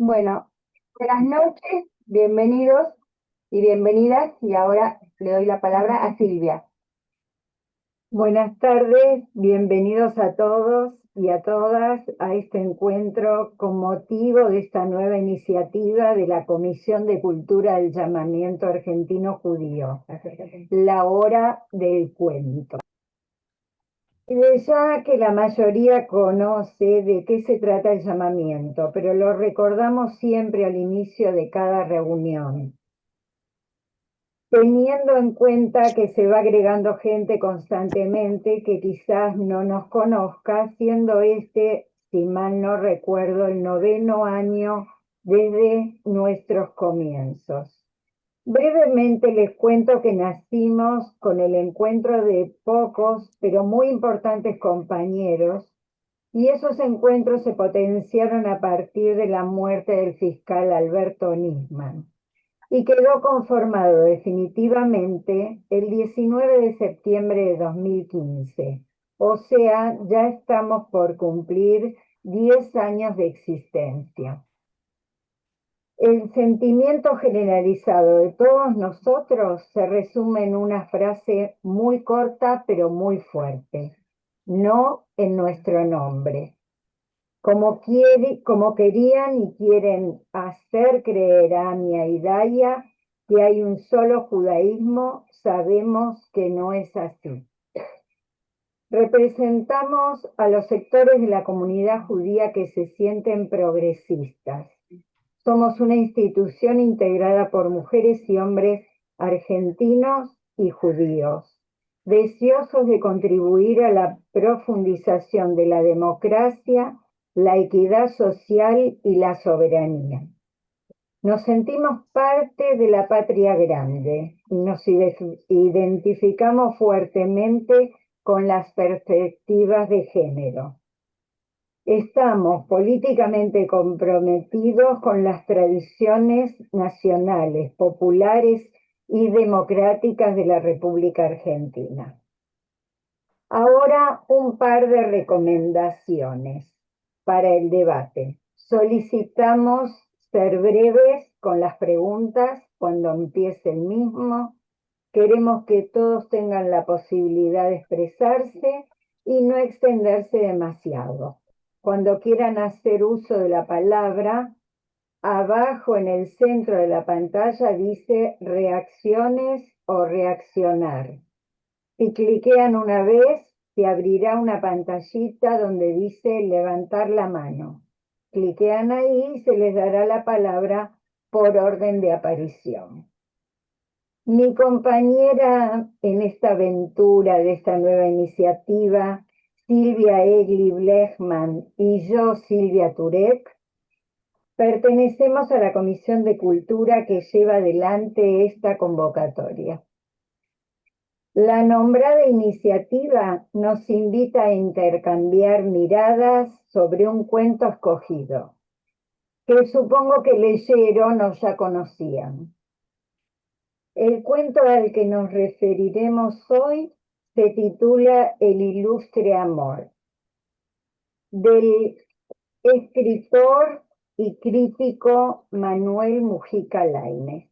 Bueno, buenas noches, bienvenidos y bienvenidas. Y ahora le doy la palabra a Silvia. Buenas tardes, bienvenidos a todos y a todas a este encuentro con motivo de esta nueva iniciativa de la Comisión de Cultura del Llamamiento Argentino Judío, la hora del cuento. Ya que la mayoría conoce de qué se trata el llamamiento, pero lo recordamos siempre al inicio de cada reunión, teniendo en cuenta que se va agregando gente constantemente que quizás no nos conozca, siendo este, si mal no recuerdo, el 9º año desde nuestros comienzos. Brevemente les cuento que nacimos con el encuentro de pocos, pero muy importantes compañeros, y esos encuentros se potenciaron a partir de la muerte del fiscal Alberto Nisman, y quedó conformado definitivamente el 19 de septiembre de 2015. O sea, ya estamos por cumplir 10 años de existencia. El sentimiento generalizado de todos nosotros se resume en una frase muy corta pero muy fuerte: no en nuestro nombre. Como querían y quieren hacer creer a Amia y Daya que hay un solo judaísmo, sabemos que no es así. Representamos a los sectores de la comunidad judía que se sienten progresistas. Somos una institución integrada por mujeres y hombres argentinos y judíos, deseosos de contribuir a la profundización de la democracia, la equidad social y la soberanía. Nos sentimos parte de la patria grande y nos identificamos fuertemente con las perspectivas de género. Estamos políticamente comprometidos con las tradiciones nacionales, populares y democráticas de la República Argentina. Ahora un par de recomendaciones para el debate. Solicitamos ser breves con las preguntas cuando empiece el mismo. Queremos que todos tengan la posibilidad de expresarse y no extenderse demasiado. Cuando quieran hacer uso de la palabra, abajo en el centro de la pantalla dice reacciones o reaccionar. Si cliquean una vez, se abrirá una pantallita donde dice levantar la mano. Cliquean ahí y se les dará la palabra por orden de aparición. Mi compañera en esta aventura de esta nueva iniciativa, Silvia Egli Blechman, y yo, Silvia Turek, pertenecemos a la Comisión de Cultura que lleva adelante esta convocatoria. La nombrada iniciativa nos invita a intercambiar miradas sobre un cuento escogido, que supongo que leyeron o ya conocían. El cuento al que nos referiremos hoy se titula El ilustre amor, del escritor y crítico Manuel Mujica Lainez,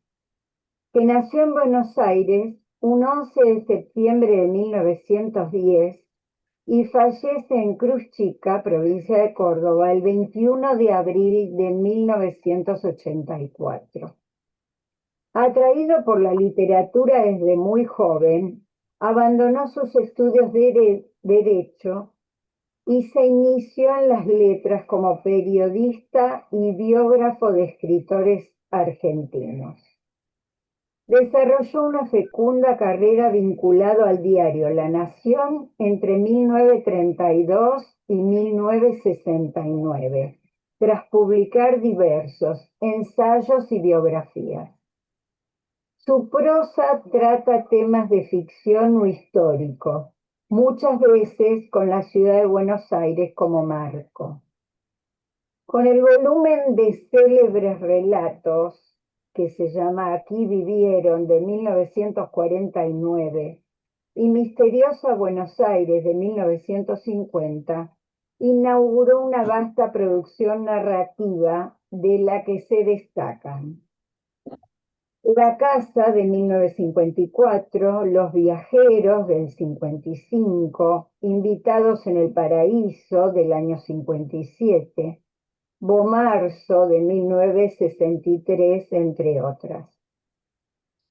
que nació en Buenos Aires un 11 de septiembre de 1910 y fallece en Cruz Chica, provincia de Córdoba, el 21 de abril de 1984. Atraído por la literatura desde muy joven, abandonó sus estudios de Derecho y se inició en las letras como periodista y biógrafo de escritores argentinos. Desarrolló una fecunda carrera vinculado al diario La Nación entre 1932 y 1969, tras publicar diversos ensayos y biografías. Su prosa trata temas de ficción o histórico, muchas veces con la ciudad de Buenos Aires como marco. Con el volumen de célebres relatos que se llama Aquí vivieron, de 1949, y Misteriosa Buenos Aires, de 1950, inauguró una vasta producción narrativa de la que se destacan La casa de 1954, Los viajeros del 55, Invitados en el paraíso del año 57, Bomarzo de 1963, entre otras.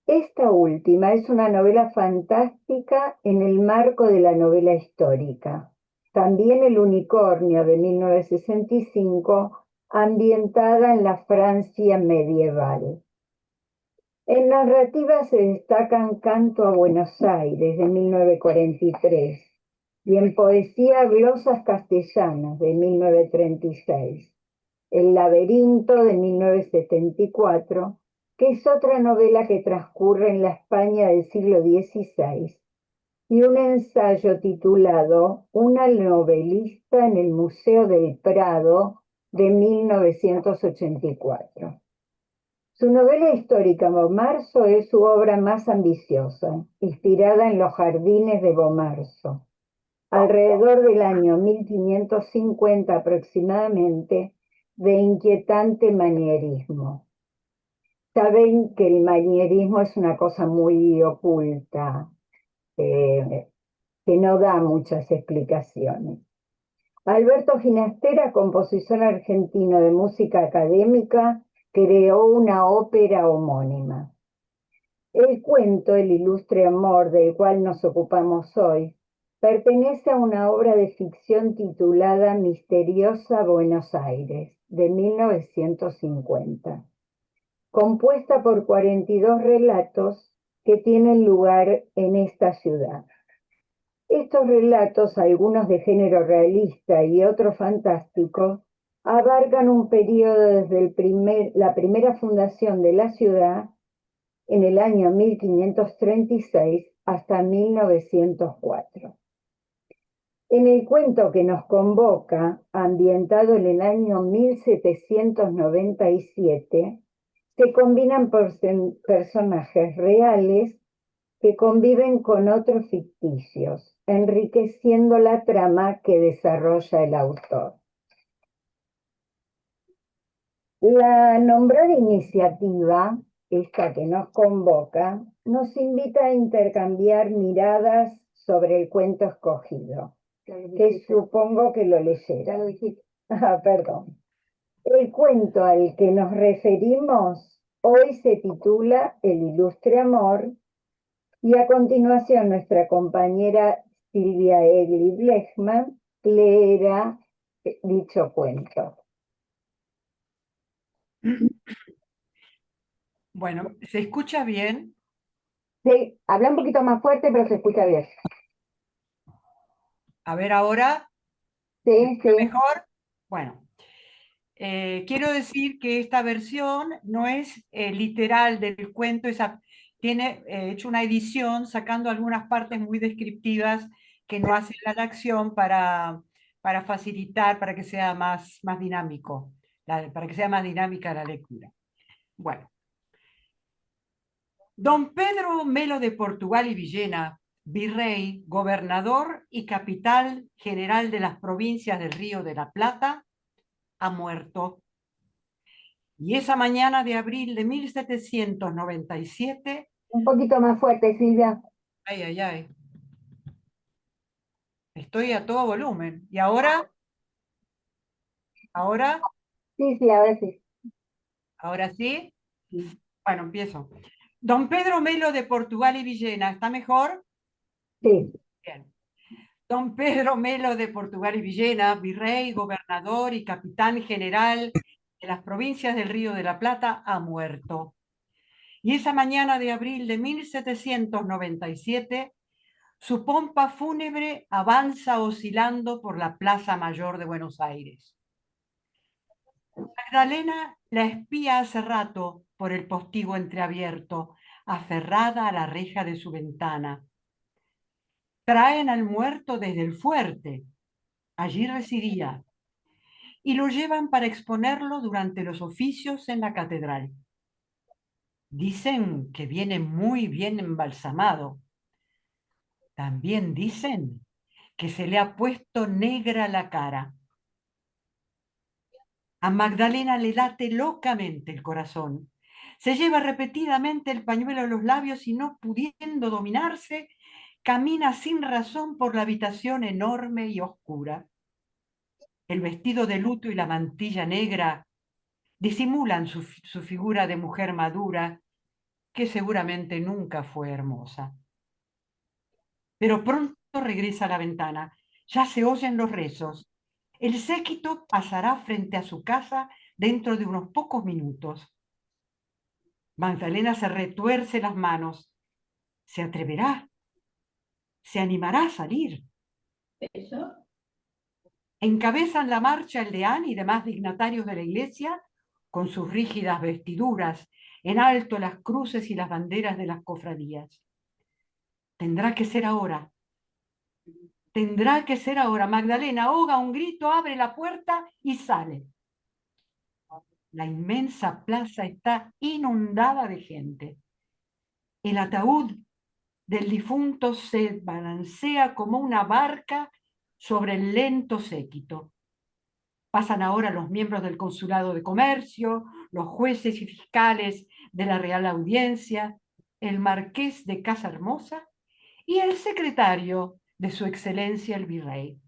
Esta última es una novela fantástica en el marco de la novela histórica. También El unicornio de 1965, ambientada en la Francia medieval. En narrativa se destacan Canto a Buenos Aires de 1943 y en poesía Glosas castellanas de 1936. El laberinto de 1974, que es otra novela que transcurre en la España del siglo XVI, y un ensayo titulado Una novelista en el Museo del Prado de 1984. Su novela histórica Bomarzo es su obra más ambiciosa, inspirada en los jardines de Bomarzo. Alrededor del año 1550 aproximadamente, de inquietante manierismo. Saben que el manierismo es una cosa muy oculta, que no da muchas explicaciones. Alberto Ginastera, compositor argentino de música académica, creó una ópera homónima. El cuento El ilustre amor, del cual nos ocupamos hoy, pertenece a una obra de ficción titulada Misteriosa Buenos Aires, de 1950, compuesta por 42 relatos que tienen lugar en esta ciudad. Estos relatos, algunos de género realista y otros fantásticos, abarcan un periodo desde la primera fundación de la ciudad en el año 1536 hasta 1904. En el cuento que nos convoca, ambientado en el año 1797, se combinan personajes reales que conviven con otros ficticios, enriqueciendo la trama que desarrolla el autor. La nombrada iniciativa, esta que nos convoca, nos invita a intercambiar miradas sobre el cuento escogido, que supongo que lo leyera. Perdón. El cuento al que nos referimos hoy se titula El ilustre amor, y a continuación nuestra compañera Silvia Egli Blechman leerá dicho cuento. Bueno, ¿se escucha bien? Sí, habla un poquito más fuerte, pero se escucha bien. A ver ahora, Sí, sí. ¿mejor? Bueno, quiero decir que esta versión no es literal del cuento, tiene hecho una edición sacando algunas partes muy descriptivas que no hacen la acción para facilitar, para que sea más dinámico, para que sea más dinámica la lectura. Bueno. Don Pedro Melo de Portugal y Villena, virrey, gobernador y capital general de las provincias del Río de la Plata, ha muerto. Y esa mañana de abril de 1797, Un poquito más fuerte, Silvia. ay, ay, ay, estoy a todo volumen. ¿Y ahora? ¿Ahora? Sí, sí, ahora sí. ¿Ahora sí? Bueno, empiezo. Don Pedro Melo de Portugal y Villena, ¿está mejor? Sí. Bien. Don Pedro Melo de Portugal y Villena, virrey, gobernador y capitán general de las provincias del Río de la Plata, ha muerto. Y esa mañana de abril de 1797, su pompa fúnebre avanza oscilando por la Plaza Mayor de Buenos Aires. Magdalena la espía hace rato por el postigo entreabierto, aferrada a la reja de su ventana. Traen al muerto desde el fuerte. Allí residía, y lo llevan para exponerlo durante los oficios en la catedral. Dicen que viene muy bien embalsamado. También dicen que se le ha puesto negra la cara. A Magdalena le late locamente el corazón. Se lleva repetidamente el pañuelo a los labios y no pudiendo dominarse, camina sin razón por la habitación enorme y oscura. El vestido de luto y la mantilla negra disimulan su figura de mujer madura, que seguramente nunca fue hermosa. Pero pronto regresa a la ventana. Ya se oyen los rezos. El séquito pasará frente a su casa dentro de unos pocos minutos. Magdalena se retuerce las manos. ¿Se atreverá? ¿Se animará a salir? ¿Eso? Encabezan la marcha el deán y demás dignatarios de la iglesia con sus rígidas vestiduras, en alto las cruces y las banderas de las cofradías. Tendrá que ser ahora. Tendrá que ser ahora. Magdalena ahoga un grito, abre la puerta y sale. La inmensa plaza está inundada de gente. El ataúd del difunto se balancea como una barca sobre el lento séquito. Pasan ahora los miembros del Consulado de Comercio, los jueces y fiscales de la Real Audiencia, el marqués de Casa Hermosa y el secretario de su excelencia el virrey.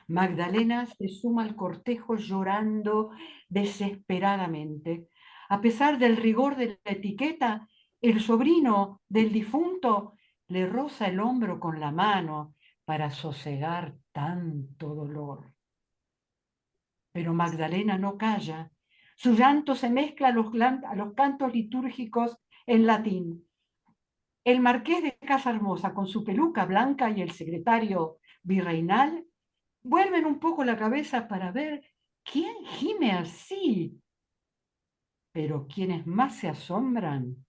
Magdalena se suma al cortejo llorando desesperadamente. A pesar del rigor de la etiqueta, el sobrino del difunto le roza el hombro con la mano para sosegar tanto dolor. Pero Magdalena no calla. Su llanto se mezcla a los cantos litúrgicos en latín. El marqués de Casa Hermosa, con su peluca blanca, y el secretario virreinal vuelven un poco la cabeza para ver quién gime así. Pero quienes más se asombran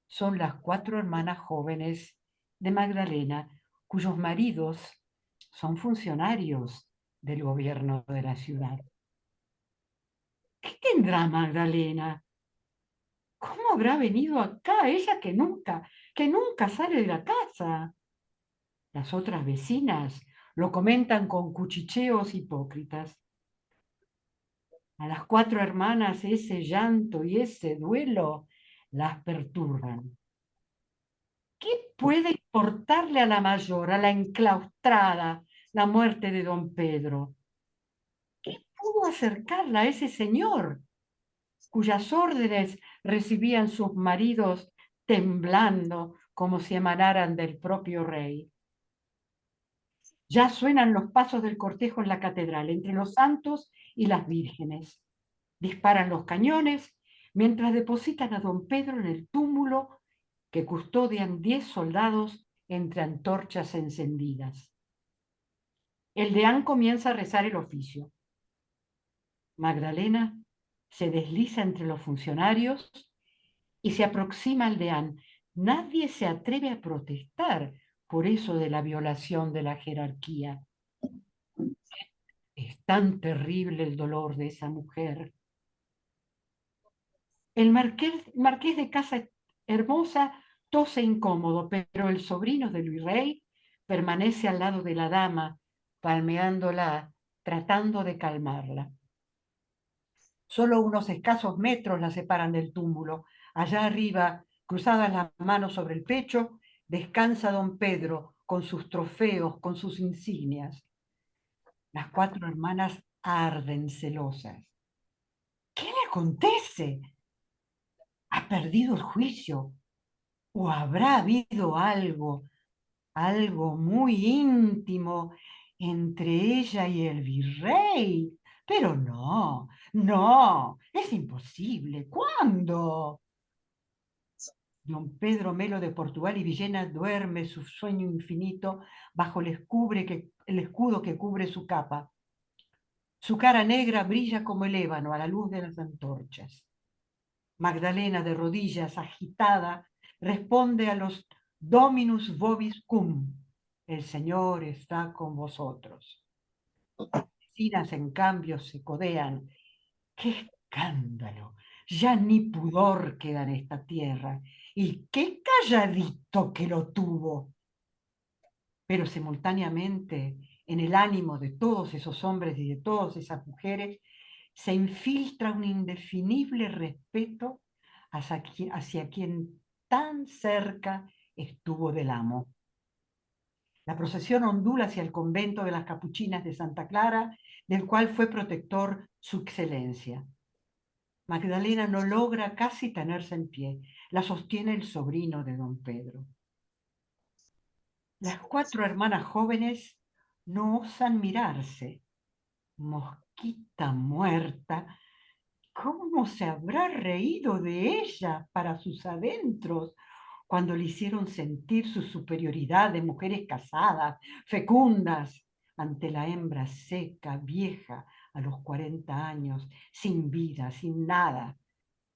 son las 4 hermanas jóvenes de Magdalena, cuyos maridos son funcionarios del gobierno de la ciudad. ¿Qué tendrá Magdalena? ¿Cómo habrá venido acá ella que nunca sale de la casa? Las otras vecinas lo comentan con cuchicheos hipócritas. A las 4 hermanas ese llanto y ese duelo las perturban. ¿Qué puede importarle a la mayor, a la enclaustrada, la muerte de don Pedro? ¿Qué pudo acercarla a ese señor, cuyas órdenes recibían sus maridos temblando como si emanaran del propio rey? Ya suenan los pasos del cortejo en la catedral, entre los santos y las vírgenes. Disparan los cañones mientras depositan a don Pedro en el túmulo que custodian 10 soldados entre antorchas encendidas. El deán comienza a rezar el oficio. Magdalena se desliza entre los funcionarios y se aproxima al deán. Nadie se atreve a protestar por eso de la violación de la jerarquía. Es tan terrible el dolor de esa mujer. El marqués de Casa Hermosa tose incómodo, pero el sobrino del virrey permanece al lado de la dama, palmeándola, tratando de calmarla. Solo unos escasos metros la separan del túmulo. Allá arriba, cruzadas las manos sobre el pecho, descansa don Pedro con sus trofeos, con sus insignias. Las 4 hermanas arden celosas. ¿Qué le acontece? ¿Ha perdido el juicio? ¿O habrá habido algo muy íntimo entre ella y el virrey? Pero no, es imposible. ¿Cuándo? Don Pedro Melo de Portugal y Villena duerme su sueño infinito bajo el escudo que cubre su capa. Su cara negra brilla como el ébano a la luz de las antorchas. Magdalena, de rodillas, agitada, responde a los Dominus vobiscum. El Señor está con vosotros. Las vecinas, en cambio, se codean. ¡Qué escándalo! Ya ni pudor queda en esta tierra. Y qué calladito que lo tuvo. Pero simultáneamente, en el ánimo de todos esos hombres y de todas esas mujeres, se infiltra un indefinible respeto hacia quien tan cerca estuvo del amo. La procesión ondula hacia el convento de las Capuchinas de Santa Clara, del cual fue protector su excelencia. Magdalena no logra casi tenerse en pie. La sostiene el sobrino de don Pedro. Las 4 hermanas jóvenes no osan mirarse. Mosquita muerta, ¿cómo se habrá reído de ella para sus adentros cuando le hicieron sentir su superioridad de mujeres casadas, fecundas, ante la hembra seca, vieja, a los 40 años, sin vida, sin nada,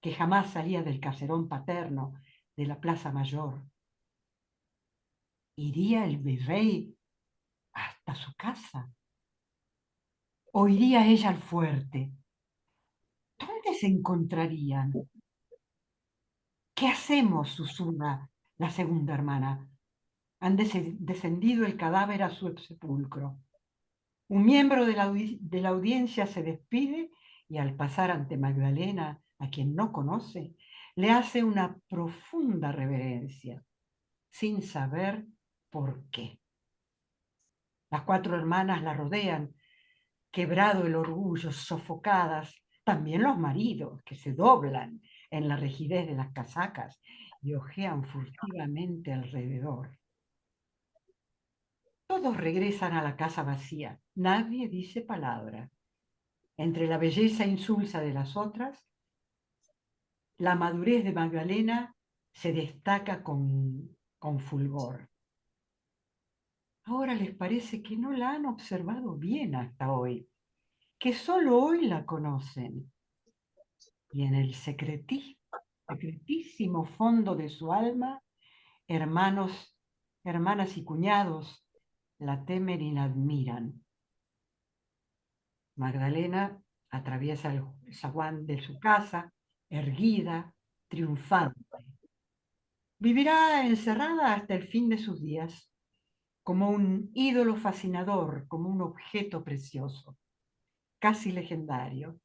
que jamás salía del caserón paterno de la Plaza Mayor? ¿Iría el virrey hasta su casa? ¿O iría ella al fuerte? ¿Dónde se encontrarían? ¿Qué hacemos?, susurra la segunda hermana. Han descendido el cadáver a su sepulcro. Un miembro de la audiencia se despide y al pasar ante Magdalena, a quien no conoce, le hace una profunda reverencia, sin saber por qué. Las 4 hermanas la rodean, quebrado el orgullo, sofocadas, también los maridos, que se doblan en la rigidez de las casacas y ojean furtivamente alrededor. Todos regresan a la casa vacía, nadie dice palabra. Entre la belleza insulsa de las otras, la madurez de Magdalena se destaca con fulgor. Ahora les parece que no la han observado bien hasta hoy, que solo hoy la conocen. Y en el secretísimo fondo de su alma, hermanos, hermanas y cuñados la temen y la admiran. Magdalena atraviesa el zaguán de su casa, erguida, triunfante. Vivirá encerrada hasta el fin de sus días, como un ídolo fascinador, como un objeto precioso, casi legendario,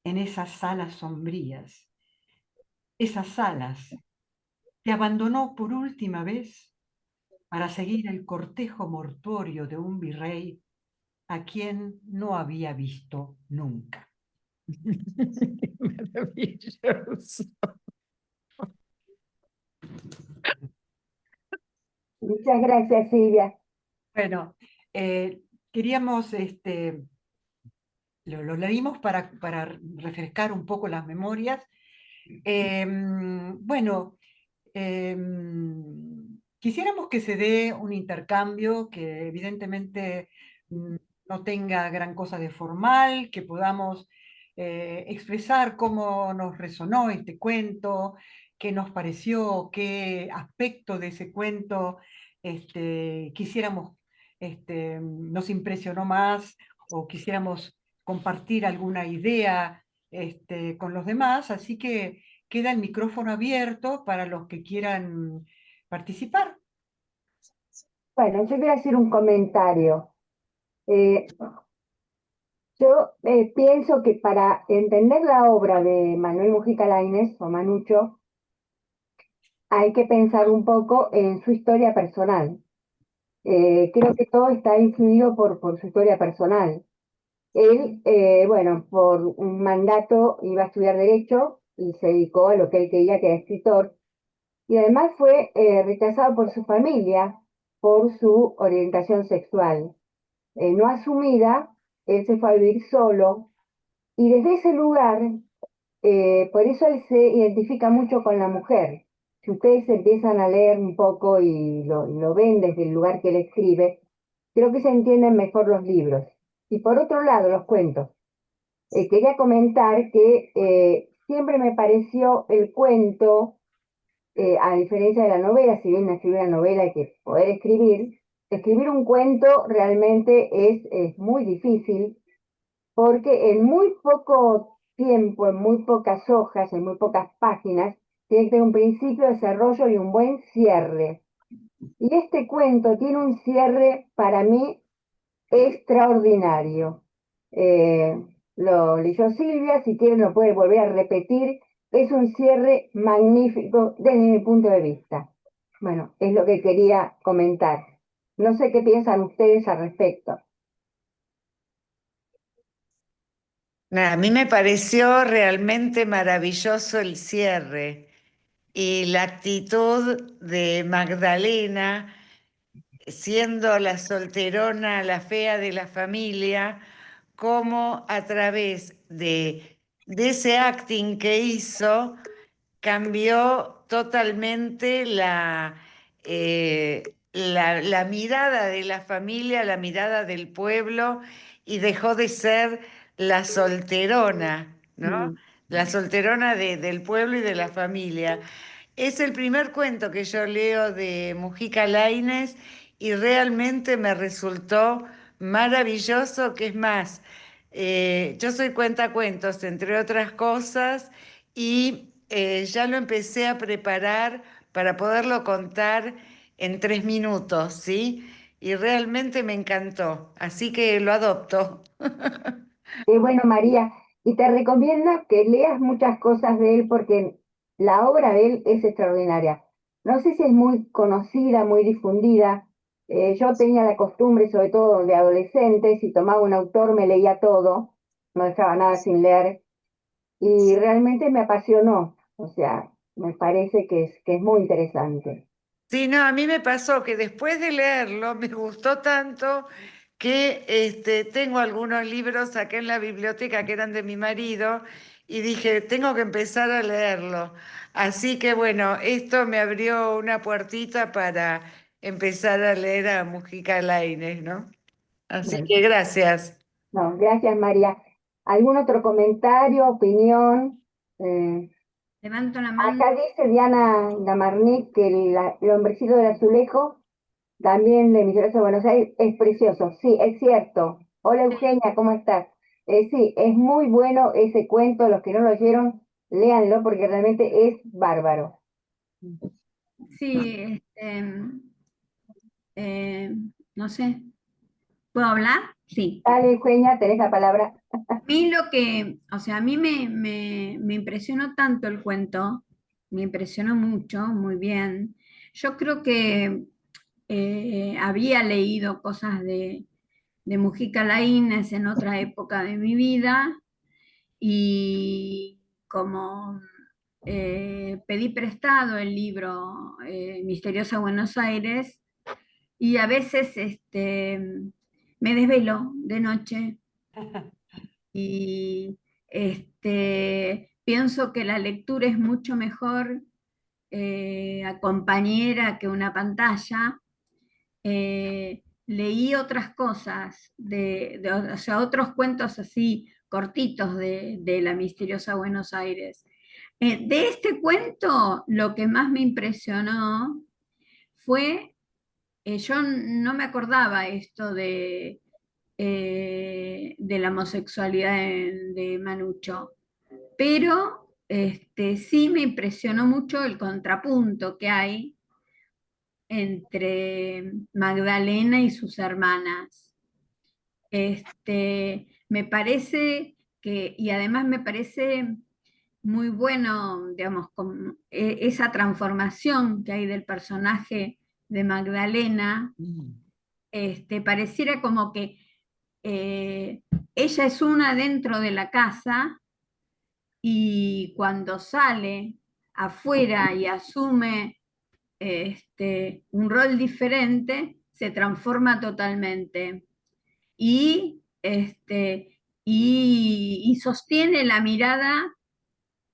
en esas salas sombrías, esas salas que abandonó por última vez para seguir el cortejo mortuorio de un virrey a quien no había visto nunca. Maravilloso. Muchas gracias, Silvia. Bueno, queríamos, lo leímos para refrescar un poco las memorias. Bueno, quisiéramos que se dé un intercambio que evidentemente no tenga gran cosa de formal, que podamos expresar cómo nos resonó este cuento, qué nos pareció, qué aspecto de ese cuento quisiéramos, nos impresionó más o quisiéramos compartir alguna idea con los demás, así que queda el micrófono abierto para los que quieran participar. Bueno, yo quiero hacer un comentario. Yo pienso que para entender la obra de Manuel Mujica Lainez o Manucho, hay que pensar un poco en su historia personal. Creo que todo está influido por su historia personal. Él, bueno, por un mandato iba a estudiar Derecho y se dedicó a lo que él quería, que era escritor. Y además fue rechazado por su familia por su orientación sexual. No asumida, él se fue a vivir solo y desde ese lugar, por eso él se identifica mucho con la mujer. Si ustedes empiezan a leer un poco y lo ven desde el lugar que él escribe, creo que se entienden mejor los libros. Y por otro lado, los cuentos. Quería comentar que siempre me pareció el cuento, a diferencia de la novela, si bien escribir una novela hay que poder escribir un cuento realmente es muy difícil, porque en muy poco tiempo, en muy pocas hojas, en muy pocas páginas, tiene que tener un principio, desarrollo y un buen cierre. Y este cuento tiene un cierre para mí extraordinario. lo leyó Silvia, si quieren lo puede volver a repetir. Es un cierre magnífico desde mi punto de vista. Bueno, es lo que quería comentar. No sé qué piensan ustedes al respecto. A mí me pareció realmente maravilloso el cierre y la actitud de Magdalena, siendo la solterona, la fea de la familia, cómo a través de ese acting que hizo, cambió totalmente la mirada de la familia, la mirada del pueblo, y dejó de ser la solterona, ¿no? Mm. La solterona del pueblo y de la familia. Es el primer cuento que yo leo de Mujica Lainez y realmente me resultó maravilloso, que es más, yo soy cuentacuentos, entre otras cosas, y ya lo empecé a preparar para poderlo contar en 3 minutos, ¿sí? Y realmente me encantó, así que lo adopto. Qué bueno, María. Y te recomiendo que leas muchas cosas de él porque la obra de él es extraordinaria. No sé si es muy conocida, muy difundida. Yo tenía la costumbre, sobre todo de adolescente, si tomaba un autor me leía todo, no dejaba nada sin leer y realmente me apasionó. O sea, me parece que es muy interesante. Sí, no, a mí me pasó que después de leerlo me gustó tanto que tengo algunos libros acá en la biblioteca que eran de mi marido y dije, tengo que empezar a leerlo. Así que bueno, esto me abrió una puertita para empezar a leer a Mujica Lainez, ¿no? Así Bueno, que gracias. no, gracias, María. ¿Algún otro comentario, opinión? Levanto la mano. Acá dice Diana Gamarnik que el hombrecito del azulejo, también de Misiones de Buenos Aires, es precioso. Sí, es cierto. Hola Eugenia, ¿cómo estás? Sí, es muy bueno ese cuento. Los que no lo oyeron, léanlo porque realmente es bárbaro. Sí, no sé. ¿Puedo hablar? Sí. Dale, Eugenia, tenés la palabra. A mí lo que, o sea, a mí me impresionó tanto el cuento, me impresionó mucho, muy bien. Yo creo que había leído cosas de Mujica Laínez en otra época de mi vida y como pedí prestado el libro Misteriosa Buenos Aires y a veces me desvelo de noche y pienso que la lectura es mucho mejor compañera que una pantalla. Leí otras cosas, o sea, otros cuentos así cortitos de la misteriosa Buenos Aires. De este cuento, lo que más me impresionó fue, yo no me acordaba esto de la homosexualidad de Manucho, pero sí me impresionó mucho el contrapunto que hay entre Magdalena y sus hermanas. Me parece que, y además me parece muy bueno, digamos, esa transformación que hay del personaje de Magdalena, pareciera como que ella es una dentro de la casa y cuando sale afuera y asume un rol diferente, se transforma totalmente y, y sostiene la mirada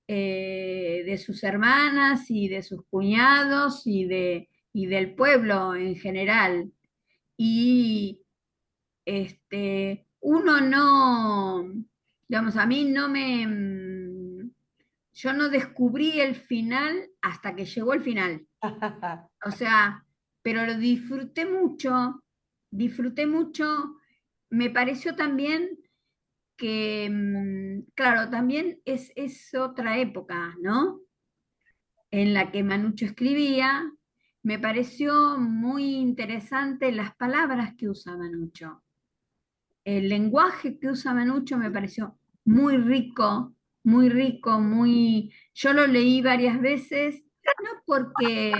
de sus hermanas y de sus cuñados y del pueblo en general. Y uno no, digamos, a mí no me, yo no descubrí el final hasta que llegó el final. O sea, pero lo disfruté mucho. Me pareció también que, claro, también es otra época, ¿no? En la que Manucho escribía. Me pareció muy interesante las palabras que usa Manucho. El lenguaje que usa Manucho me pareció muy rico, muy rico, muy... Yo lo leí varias veces, no porque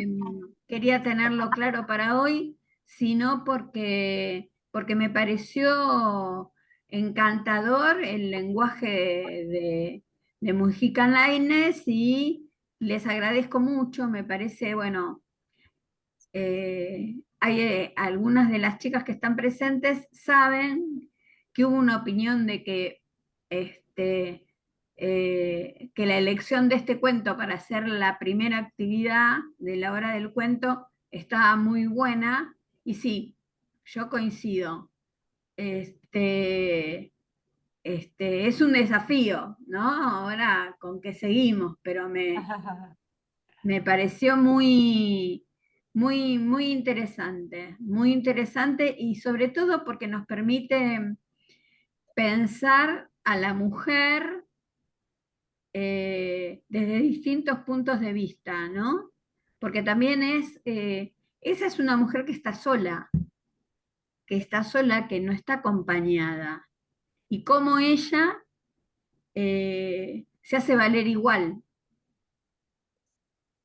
quería tenerlo claro para hoy, sino porque me pareció encantador el lenguaje de Mujica Lainez y les agradezco mucho, me parece, bueno, hay algunas de las chicas que están presentes saben que hubo una opinión de que la elección de este cuento para hacer la primera actividad de la hora del cuento estaba muy buena y sí, yo coincido. Es un desafío, ¿no? Ahora con qué seguimos, pero me pareció muy interesante y sobre todo porque nos permite pensar a la mujer desde distintos puntos de vista, ¿no? Porque también esa es una mujer que está sola, que no está acompañada, y cómo ella se hace valer igual,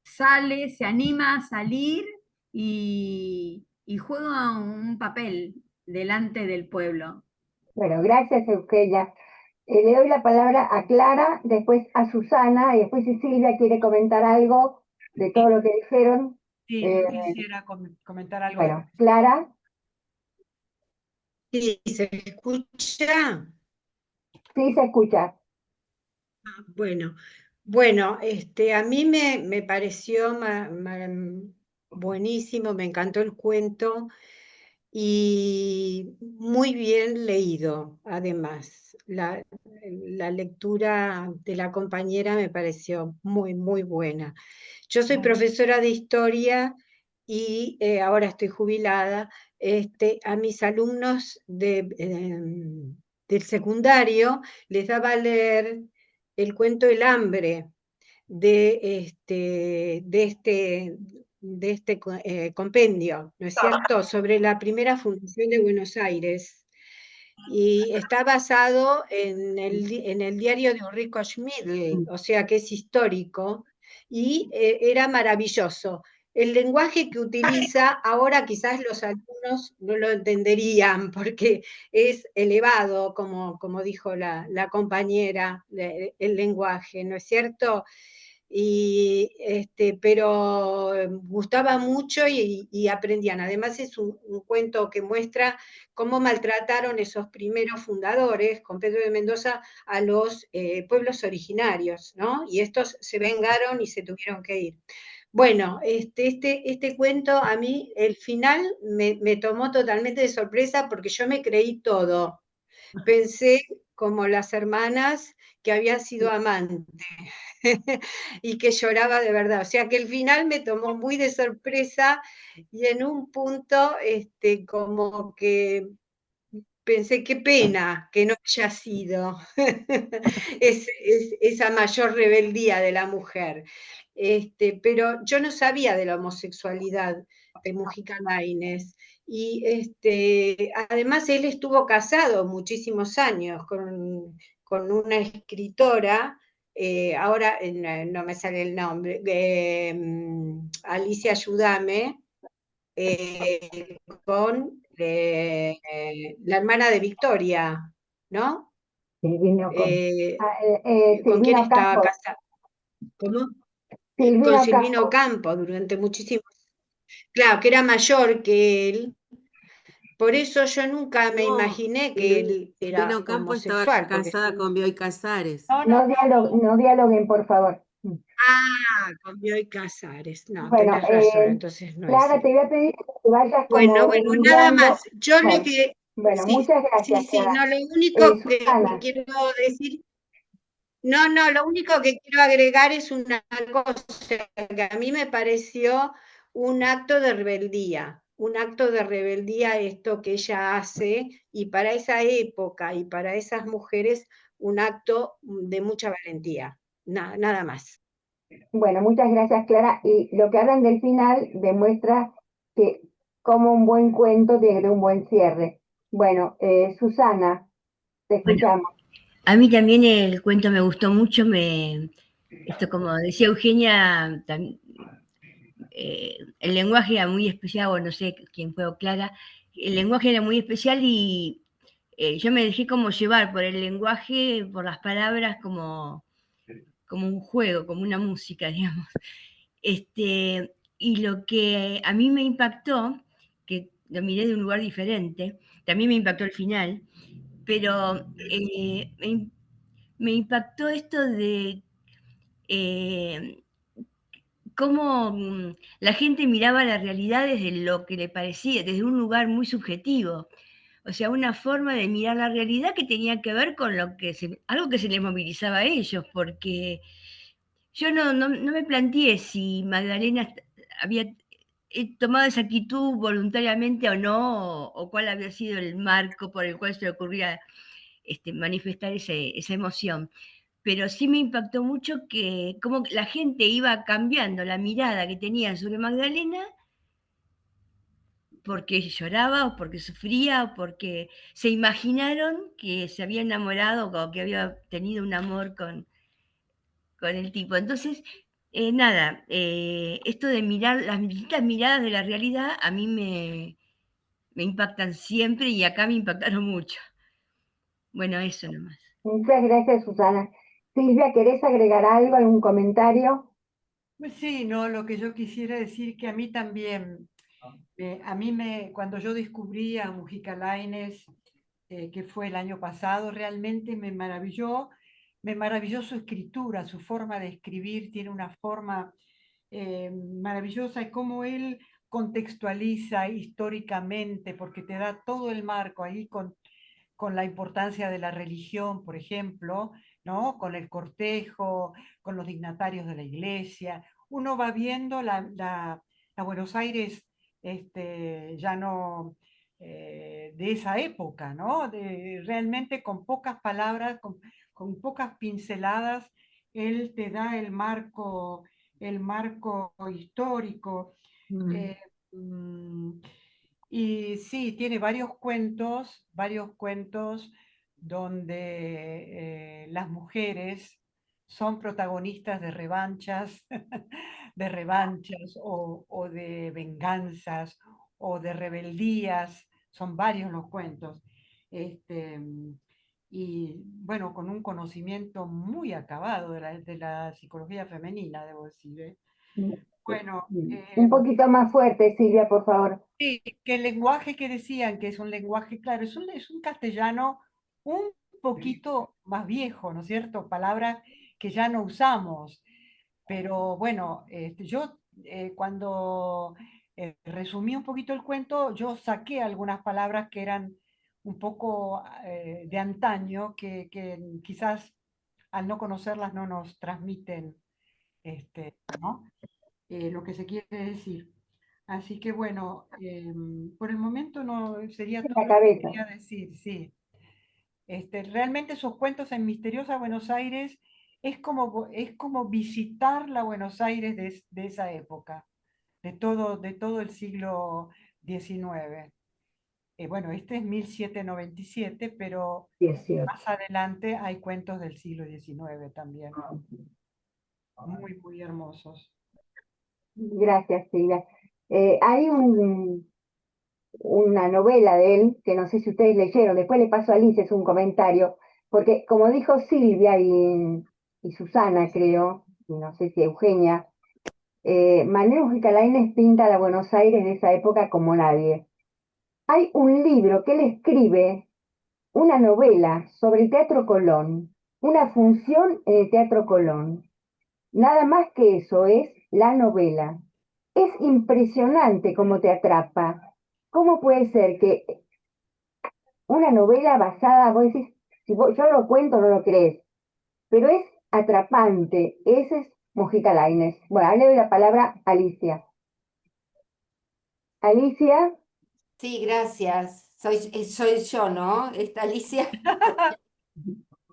sale, se anima a salir y juega un papel delante del pueblo. Bueno, gracias, Eugenia. Le doy la palabra a Clara, después a Susana y después si Silvia quiere comentar algo de todo lo que dijeron. Sí, Eh, yo quisiera comentar algo bueno, después. Clara, Sí, ¿se escucha? sí se escucha. Bueno, bueno, a mí me pareció buenísimo, me encantó el cuento y muy bien leído, además. La lectura de la compañera me pareció muy, muy buena. Yo soy Bueno, profesora de historia y ahora estoy jubilada. A mis alumnos del secundario les daba a leer el cuento El hambre de este compendio, ¿no es cierto?, sobre la primera fundación de Buenos Aires. Y está basado en el diario de Ulrico Schmidl, o sea que es histórico, y era maravilloso. El lenguaje que utiliza, ahora quizás los alumnos no lo entenderían, porque es elevado, como dijo la compañera, el lenguaje, ¿no es cierto? Pero gustaba mucho y aprendían. Además es un cuento que muestra cómo maltrataron esos primeros fundadores, con Pedro de Mendoza, a los pueblos originarios, ¿no? Y estos se vengaron y se tuvieron que ir. Bueno, este cuento a mí, el final me tomó totalmente de sorpresa porque yo me creí todo. Pensé, como las hermanas, que había sido amante y que lloraba de verdad. O sea que el final me tomó muy de sorpresa y en un punto como que pensé, qué pena que no haya sido esa mayor rebeldía de la mujer. Pero yo no sabía de la homosexualidad de Mujica Lainez. Y además él estuvo casado muchísimos años con una escritora, ahora no me sale el nombre, Alicia, ayúdame, con la hermana de Victoria, ¿no? Silvino Con. ¿Con quién Silvino estaba Campos, casada? ¿Cómo? Con Silvino Silvino Campos. Campo durante muchísimos. Claro, que era mayor que él. Por eso yo nunca me No, imaginé que él Silvino era Campo estaba homosexual, porque casada con Bioy Casares. no, no, no, no. No dialoguen, por favor. con Bioy Casares. No, Bueno, tenés razón, entonces no es Clara, te él. voy a pedir que vayas Bueno, como bueno, nada hilando. más. Yo le Bueno, que bueno, sí, muchas sí, gracias, sí, Clara. no, lo único que Susana, quiero decir. No, no, lo único que quiero agregar es una cosa que a mí me pareció un acto de rebeldía esto que ella hace, y para esa época y para esas mujeres, un acto de mucha valentía. Nada más. bueno, muchas gracias, Clara. Y lo que hablan del final demuestra que como un buen cuento tiene un buen cierre. Bueno, Susana, te Bueno, escuchamos. A mí también el cuento me gustó mucho, esto como decía Eugenia, el lenguaje era muy especial, o no sé quién fue o Clara, el lenguaje era muy especial y yo me dejé como llevar por el lenguaje, por las palabras como un juego, como una música, digamos. Y lo que a mí me impactó, que lo miré de un lugar diferente, también me impactó el final, pero me impactó esto de cómo la gente miraba la realidad desde lo que le parecía, desde un lugar muy subjetivo. O sea, una forma de mirar la realidad que tenía que ver con algo que se les movilizaba a ellos, porque yo no me planteé si Magdalena había tomado esa actitud voluntariamente o no, o cuál había sido el marco por el cual se le ocurría manifestar esa emoción. Pero sí me impactó mucho que cómo la gente iba cambiando la mirada que tenían sobre Magdalena porque lloraba o porque sufría o porque se imaginaron que se había enamorado o que había tenido un amor con el tipo. Entonces, nada, esto de mirar las distintas miradas de la realidad a mí me impactan siempre y acá me impactaron mucho. Bueno, eso nomás. Muchas gracias, Susana. Silvia, ¿querés agregar algo, algún comentario? Pues sí, no, lo que yo quisiera decir que a mí también, cuando yo descubrí a Mujica Lainez, que fue el año pasado, realmente me maravilló su escritura, su forma de escribir, tiene una forma maravillosa y cómo él contextualiza históricamente, porque te da todo el marco ahí con la importancia de la religión, por ejemplo, ¿no? Con el cortejo, con los dignatarios de la iglesia. Uno va viendo la Buenos Aires ya no de esa época, ¿no? Realmente con pocas palabras, con pocas pinceladas, él te da el marco histórico. Eh, mm, y sí, tiene varios cuentos donde las mujeres son protagonistas de revanchas, de revanchas o de venganzas o de rebeldías. Son varios los cuentos. Este, y bueno, con un conocimiento muy acabado de la psicología femenina, debo decir. ¿Eh? Bueno, Un poquito más fuerte, Silvia, por favor. sí, que el lenguaje que decían, que es un lenguaje, claro, es un castellano un poquito más viejo, ¿no es cierto? Palabras que ya no usamos. Pero bueno, yo cuando resumí un poquito el cuento, yo saqué algunas palabras que eran un poco de antaño, que quizás al no conocerlas no nos transmiten ¿no? Lo que se quiere decir. Así que bueno, por el momento no sería todo La lo que cabeza. quería decir, sí. Realmente esos cuentos en Misteriosa Buenos Aires es como visitar la Buenos Aires de esa época, de todo el siglo XIX. Bueno, este es 1797, pero 18. más adelante hay cuentos del siglo XIX también, muy, muy hermosos. Gracias, Silvia. Hay una novela de él, que no sé si ustedes leyeron, después le paso a Alice un comentario, porque como dijo Silvia y Susana, creo, y no sé si Eugenia, Manuel Mujica Lainez pinta la Buenos Aires de esa época como nadie. Hay un libro que él escribe, una novela sobre el Teatro Colón, una función en el Teatro Colón. Nada más que eso es la novela. Es impresionante cómo te atrapa. ¿Cómo puede ser que una novela basada, vos decís, si yo lo cuento no lo crees, pero es atrapante? Ese es Mujica Lainez. Bueno, ahora le doy la palabra a Alicia. Alicia, Sí, gracias. Soy yo, ¿no? Esta Alicia.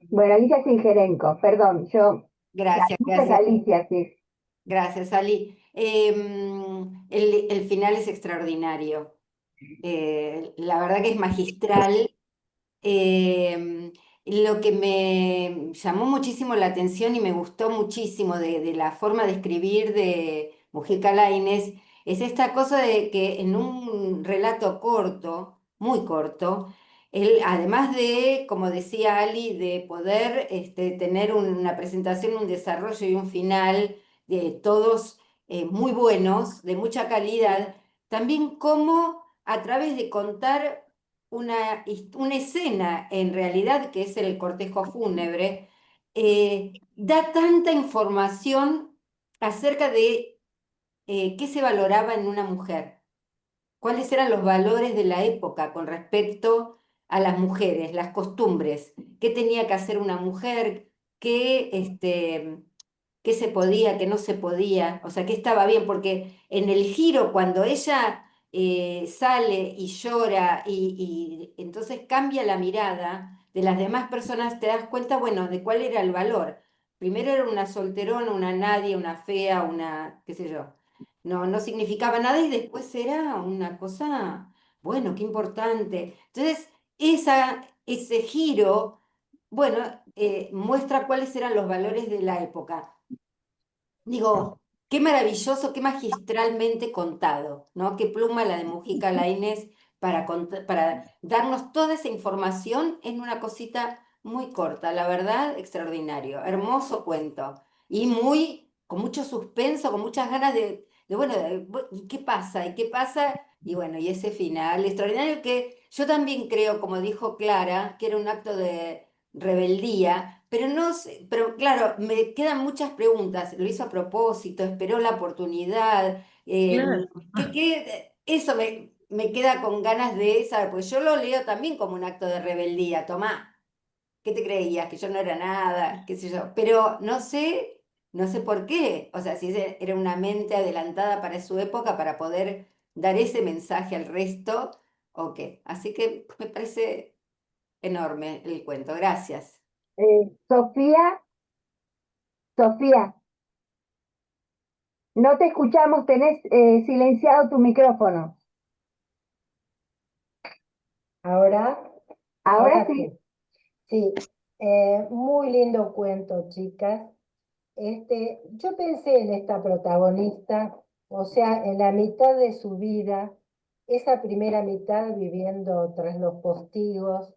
bueno, Alicia Singerenko, perdón, Gracias, Alicia es gracias. Alicia, sí. Gracias, Ali. El final es extraordinario. La verdad que es magistral. lo que me llamó muchísimo la atención y me gustó muchísimo de la forma de escribir de Mujica Lainez es esta cosa de que en un relato corto, muy corto, él, además de, como decía Ali, de poder tener una presentación, un desarrollo y un final, todos muy buenos, de mucha calidad, también cómo a través de contar una escena en realidad que es el cortejo fúnebre, da tanta información acerca de qué se valoraba en una mujer, cuáles eran los valores de la época con respecto a las mujeres, las costumbres, qué tenía que hacer una mujer, qué se podía, qué no se podía, o sea, qué estaba bien, porque en el giro, cuando ella sale y llora y entonces cambia la mirada de las demás personas, te das cuenta, bueno, de cuál era el valor. Primero era una solterona, una nadie, una fea, una, qué sé yo. No significaba nada y después era una cosa, bueno, qué importante. Entonces, ese giro, bueno, muestra cuáles eran los valores de la época. Digo, qué maravilloso, qué magistralmente contado, ¿no? Qué pluma la de Mujica Lainez para darnos toda esa información en una cosita muy corta, la verdad, extraordinario, hermoso cuento y con mucho suspenso, con muchas ganas bueno, ¿y qué pasa? ¿Y qué pasa? Y bueno, y ese final extraordinario que yo también creo, como dijo Clara, que era un acto de rebeldía, pero no sé, pero claro, me quedan muchas preguntas. ¿Lo hizo a propósito? ¿Esperó la oportunidad? Claro. Eso me queda con ganas de saber, pues yo lo leo también como un acto de rebeldía. Tomá, ¿qué te creías? Que yo no era nada, qué sé yo. Pero no sé por qué. O sea, si era una mente adelantada para su época para poder dar ese mensaje al resto, o qué. Así que me parece enorme el cuento. Gracias. Sofía, Sofía, no te escuchamos, tenés silenciado tu micrófono. Ahora, Ahora ahora sí. sí. Sí, muy lindo cuento, chicas. Yo pensé en esta protagonista, o sea, en la mitad de su vida, esa primera mitad viviendo tras los postigos.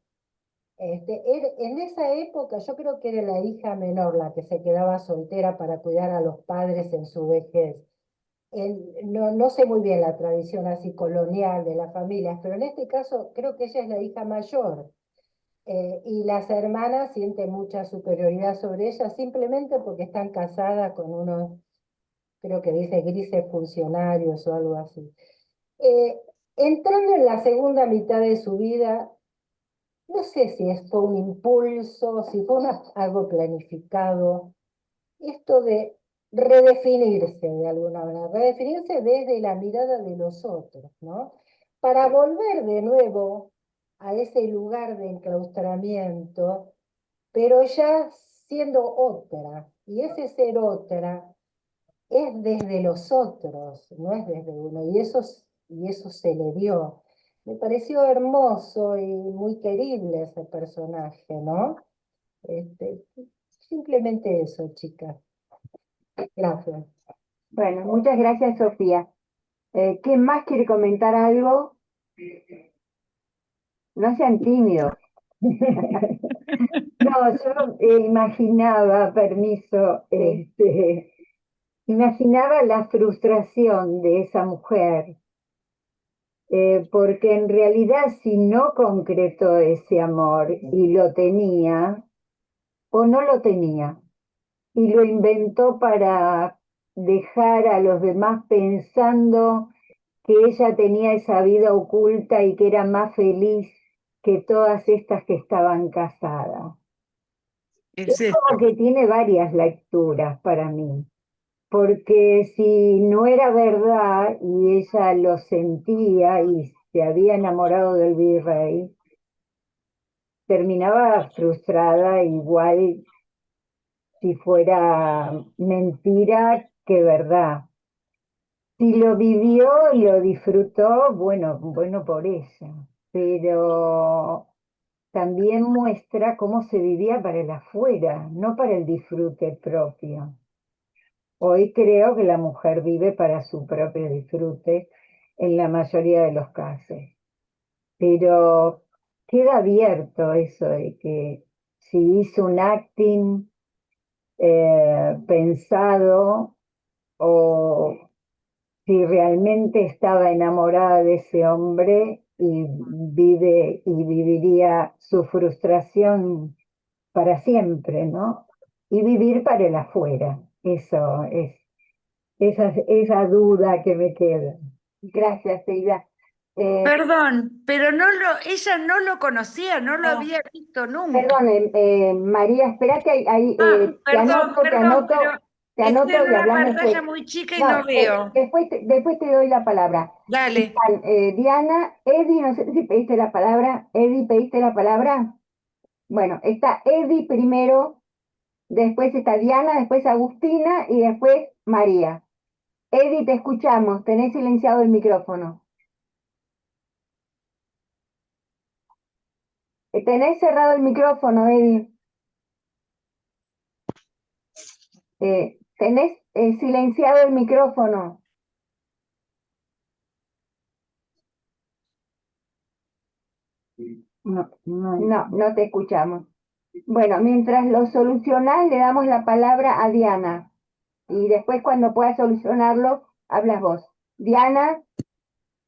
En esa época yo creo que era la hija menor la que se quedaba soltera para cuidar a los padres en su vejez. No sé muy bien la tradición así colonial de las familias, pero en este caso creo que ella es la hija mayor. Y las hermanas sienten mucha superioridad sobre ella simplemente porque están casadas con unos, creo que dice grises funcionarios o algo así. Eh, Entrando en la segunda mitad de su vida, no sé si fue un impulso, si fue algo planificado, esto de redefinirse de alguna manera, redefinirse desde la mirada de los otros, ¿no? Para volver de nuevo a ese lugar de enclaustramiento, pero ya siendo otra, y ese ser otra es desde los otros, no es desde uno, y eso se le dio. Me pareció hermoso y muy querible ese personaje, ¿no? Este, Simplemente eso, chicas. Gracias. Bueno, muchas gracias, Sofía. ¿Quién más quiere comentar algo? No sean tímidos. No, yo imaginaba, permiso, imaginaba la frustración de esa mujer, porque en realidad si no concretó ese amor y lo tenía o no lo tenía, y lo inventó para dejar a los demás pensando que ella tenía esa vida oculta y que era más feliz que todas estas que estaban casadas. Es Como esto. que tiene varias lecturas para mí, porque si no era verdad y ella lo sentía y se había enamorado del virrey, terminaba frustrada igual si fuera mentira que verdad. Si lo vivió y lo disfrutó, bueno, bueno por ella, pero también muestra cómo se vivía para el afuera, no para el disfrute propio. Hoy creo que la mujer vive para su propio disfrute en la mayoría de los casos, pero queda abierto eso de que si hizo un acting pensado o si realmente estaba enamorada de ese hombre y vive y viviría su frustración para siempre, ¿no? Y vivir para el afuera, eso es, esa duda que me queda. Gracias, Silvia. Perdón, pero ella no lo conocía, no lo había visto nunca. Perdón, María, espera que te Perdón, anoto pero y estoy en una hablamos pantalla después. muy chica y No, no veo. después te doy la palabra. Dale. Están, Diana, Eddie, no sé si pediste la palabra. Eddie, ¿pediste la palabra? Bueno, está Eddie primero, después está Diana, después Agustina y después María. Eddie, te escuchamos, tenés silenciado el micrófono. Tenés cerrado el micrófono, Eddie. Tenés silenciado el micrófono. No te escuchamos. Bueno, mientras lo solucionás, le damos la palabra a Diana. Y después, cuando puedas solucionarlo, hablas vos. Diana.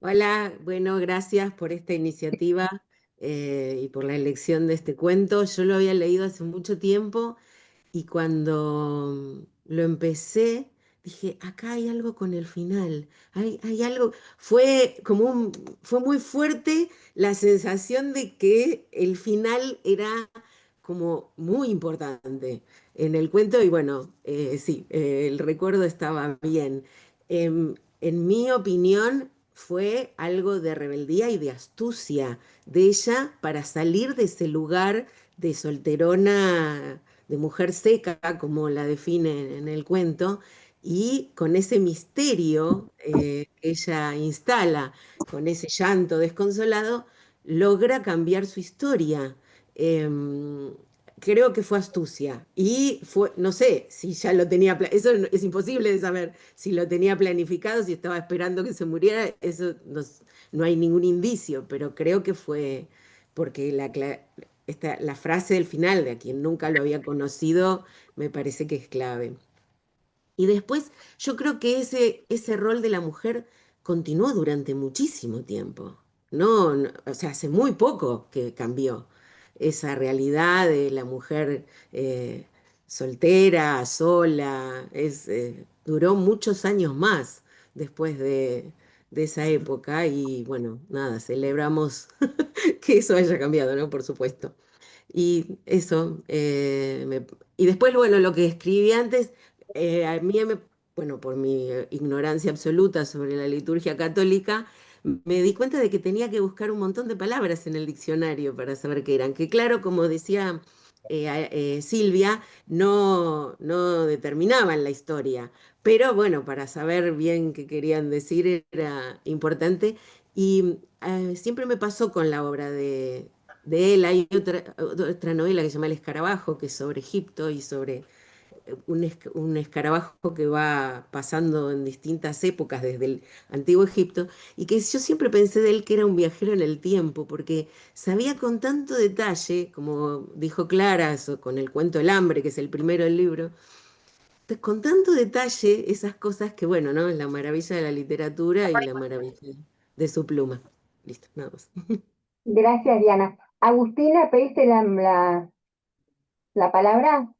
Hola, bueno, gracias por esta iniciativa y por la elección de este cuento. Yo lo había leído hace mucho tiempo y cuando lo empecé, dije, acá hay algo con el final, hay algo, fue muy fuerte la sensación de que el final era como muy importante en el cuento y bueno, sí, el recuerdo estaba bien. En mi opinión, fue algo de rebeldía y de astucia de ella para salir de ese lugar de solterona, de mujer seca, como la define en el cuento, y con ese misterio que ella instala, con ese llanto desconsolado, logra cambiar su historia. Creo que fue astucia y fue, no sé si ya lo tenía, eso es imposible de saber si lo tenía planificado, si estaba esperando que se muriera, eso no hay ningún indicio, pero creo que fue porque la frase del final de a quien nunca lo había conocido me parece que es clave. Y después yo creo que ese rol de la mujer continuó durante muchísimo tiempo. O sea, hace muy poco que cambió esa realidad de la mujer soltera, sola. Duró muchos años más después de esa época y bueno, nada, celebramos que eso haya cambiado, ¿no? Por supuesto. Y eso, y después, bueno, lo que escribí antes, a mí, bueno, por mi ignorancia absoluta sobre la liturgia católica, me di cuenta de que tenía que buscar un montón de palabras en el diccionario para saber qué eran. Que claro, como decía Silvia, no determinaban la historia, pero bueno, para saber bien qué querían decir era importante. Y siempre me pasó con la obra de él. Hay otra novela que se llama El Escarabajo, que es sobre Egipto y sobre un escarabajo que va pasando en distintas épocas desde el antiguo Egipto, y que yo siempre pensé de él que era un viajero en el tiempo, porque sabía con tanto detalle, como dijo Clara, eso, con el cuento El hambre, que es el primero del libro, con tanto detalle esas cosas que, bueno, ¿no? La maravilla de la literatura y la maravilla de su pluma. Listo, nada más. Gracias, Diana. Agustina, ¿pediste la palabra?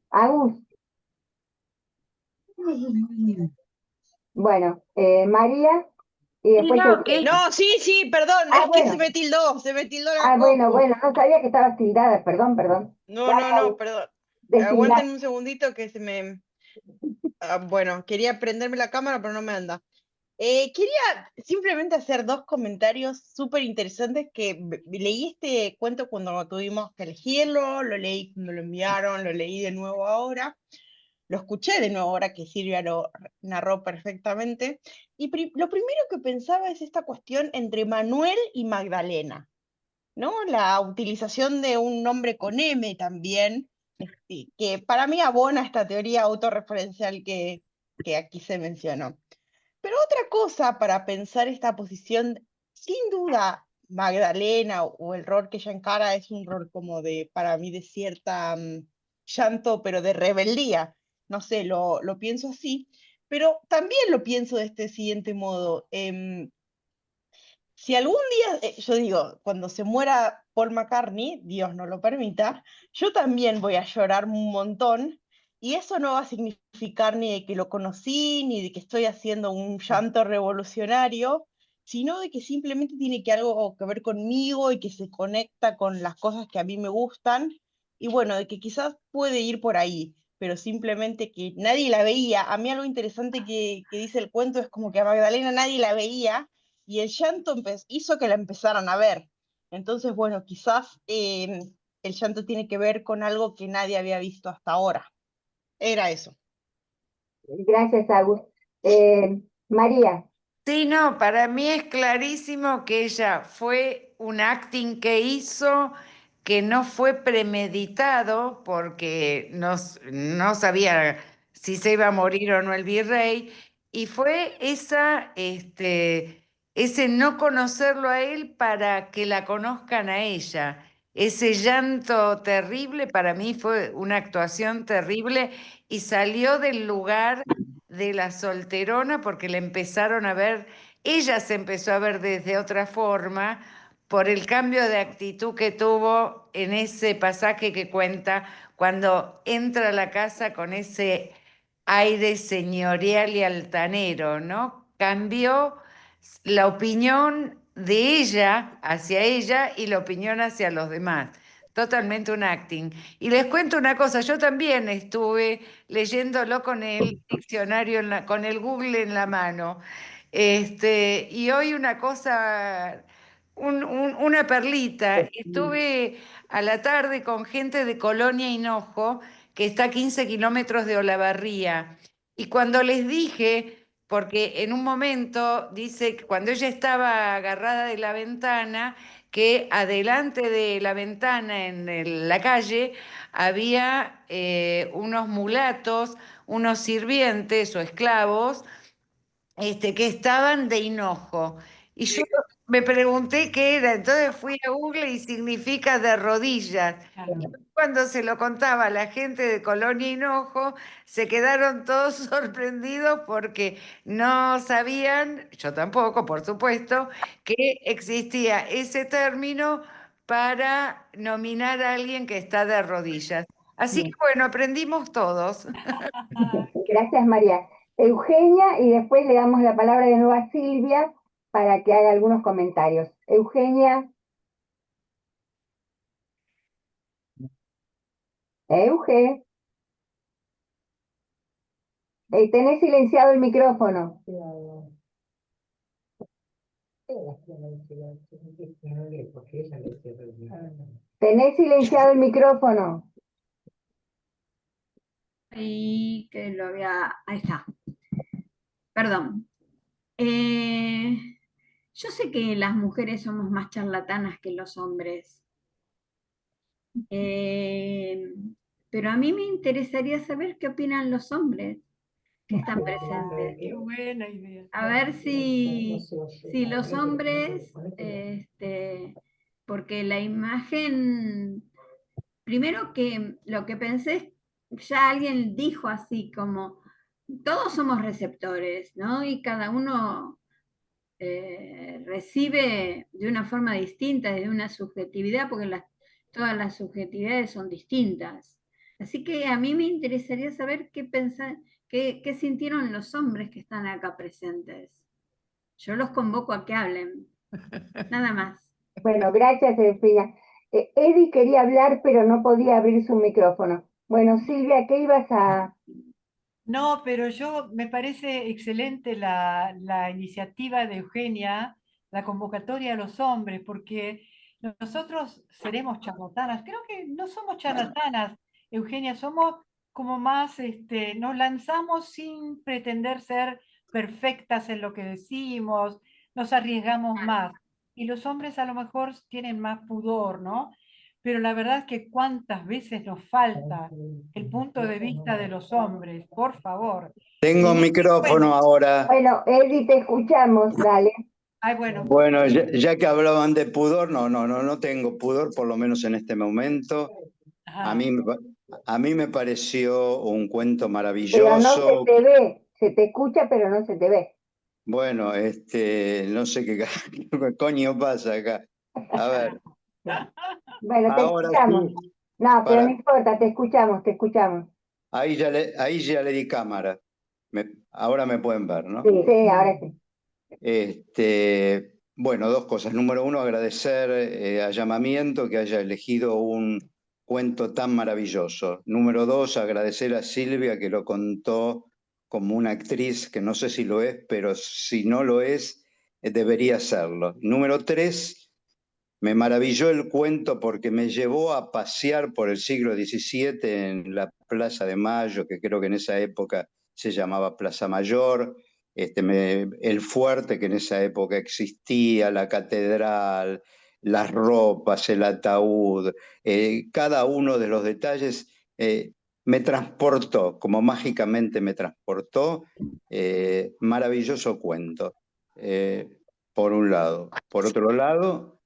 Agus. Bueno, María, y después... No, sí, perdón, es que se me tildó la bueno, compu. no sabía que estabas tildada, perdón. No, perdón. Destilda. Aguanten un segundito que se me... bueno, quería prenderme la cámara, pero no me anda. Quería simplemente hacer dos comentarios súper interesantes que leí este cuento cuando tuvimos que elegirlo, lo leí cuando lo enviaron, lo leí de nuevo ahora, lo escuché de nuevo ahora que Silvia lo narró perfectamente, y lo primero que pensaba es esta cuestión entre Manuel y Magdalena. ¿no? La utilización de un nombre con M también, que para mí abona esta teoría autorreferencial que aquí se mencionó. Pero otra cosa para pensar esta posición, sin duda, Magdalena o el rol que ella encara es un rol como de, para mí, de cierta llanto, pero de rebeldía. No sé, lo pienso así, pero también lo pienso de este siguiente modo. Si algún día, yo digo, cuando se muera Paul McCartney, Dios no lo permita, yo también voy a llorar un montón y eso no va a significar ni de que lo conocí, ni de que estoy haciendo un llanto revolucionario, sino de que simplemente tiene que algo que ver conmigo y que se conecta con las cosas que a mí me gustan y bueno, de que quizás puede ir por ahí, pero simplemente que nadie la veía. A mí algo interesante que dice el cuento es como que a Magdalena nadie la veía y el llanto hizo que la empezaran a ver. Entonces, bueno, quizás el llanto tiene que ver con algo que nadie había visto hasta ahora. Era eso. Gracias, Agus. María, Sí, no, para mí es clarísimo que ella fue un acting que hizo que no fue premeditado porque no sabía si se iba a morir o no el virrey, y fue ese no conocerlo a él para que la conozcan a ella. Ese llanto terrible para mí fue una actuación terrible y salió del lugar de la solterona porque le empezaron a ver, ella se empezó a ver desde otra forma por el cambio de actitud que tuvo en ese pasaje que cuenta cuando entra a la casa con ese aire señorial y altanero, ¿no? Cambió la opinión de ella hacia ella y la opinión hacia los demás. Totalmente un acting. Y les cuento una cosa, yo también estuve leyéndolo con el diccionario, con el Google en la mano. Y hoy una cosa, una perlita. Estuve a la tarde con gente de Colonia Hinojo, que está a 15 kilómetros de Olavarría. Y cuando les dije, porque en un momento dice que cuando ella estaba agarrada de la ventana, que adelante de la ventana en la calle había unos mulatos, unos sirvientes o esclavos, que estaban de hinojo. Y yo me pregunté qué era, entonces fui a Google y significa de rodillas. Y cuando se lo contaba a la gente de Colonia Hinojo, se quedaron todos sorprendidos porque no sabían, yo tampoco, por supuesto, que existía ese término para nominar a alguien que está de rodillas. Así que bien. bueno, aprendimos todos. Gracias, María. Eugenia, y después le damos la palabra de nuevo a Silvia para que haga algunos comentarios. Eugenia, Euge, tenés silenciado el micrófono. Tenés silenciado el micrófono. Ahí que lo había. Ahí está. Perdón. Yo sé que las mujeres somos más charlatanas que los hombres. Pero a mí me interesaría saber qué opinan los hombres que están presentes. Qué buena idea. A ver si los hombres, porque la imagen, primero que lo que pensé, ya alguien dijo así como, todos somos receptores, ¿no? Y cada uno recibe de una forma distinta, de una subjetividad, porque todas las subjetividades son distintas. Así que a mí me interesaría saber qué sintieron los hombres que están acá presentes. Yo los convoco a que hablen, nada más. Bueno, gracias, Eugenia. Eddie quería hablar, pero no podía abrir su micrófono. Bueno, Silvia, ¿qué ibas a...? No, pero me parece excelente la iniciativa de Eugenia, la convocatoria a los hombres, porque nosotros seremos charlatanas. Creo que no somos charlatanas, Eugenia, somos como más, nos lanzamos sin pretender ser perfectas en lo que decimos, nos arriesgamos más. y los hombres a lo mejor tienen más pudor, ¿no? Pero la verdad es que cuántas veces nos falta el punto de vista de los hombres, por favor. Y Tengo en este micrófono cuento, ahora. Bueno, Eddie, te escuchamos, dale. ay, bueno, Bueno, ya que hablaban de pudor, no tengo pudor, por lo menos en este momento. A ajá. mí, a mí me pareció un cuento Pero no se maravilloso. te ve, se te escucha, pero no se te ve. Bueno, no sé qué coño pasa acá. A ver, Bueno, te ahora escuchamos. sí, No, pero no para, importa, te escuchamos, te escuchamos. ahí ya le di cámara. Ahora me pueden ver, ¿no? Sí, ahora sí. Bueno, dos cosas. Número uno, agradecer a Llamamiento que haya elegido un cuento tan maravilloso. Número dos, agradecer a Silvia que lo contó como una actriz, que no sé si lo es, pero si no lo es, debería serlo. Número tres, me maravilló el cuento porque me llevó a pasear por el siglo XVII en la Plaza de Mayo, que creo que en esa época se llamaba Plaza Mayor, el fuerte que en esa época existía, la catedral, las ropas, el ataúd, cada uno de los detalles me transportó, como mágicamente me transportó, maravilloso cuento, por un lado. Por otro lado,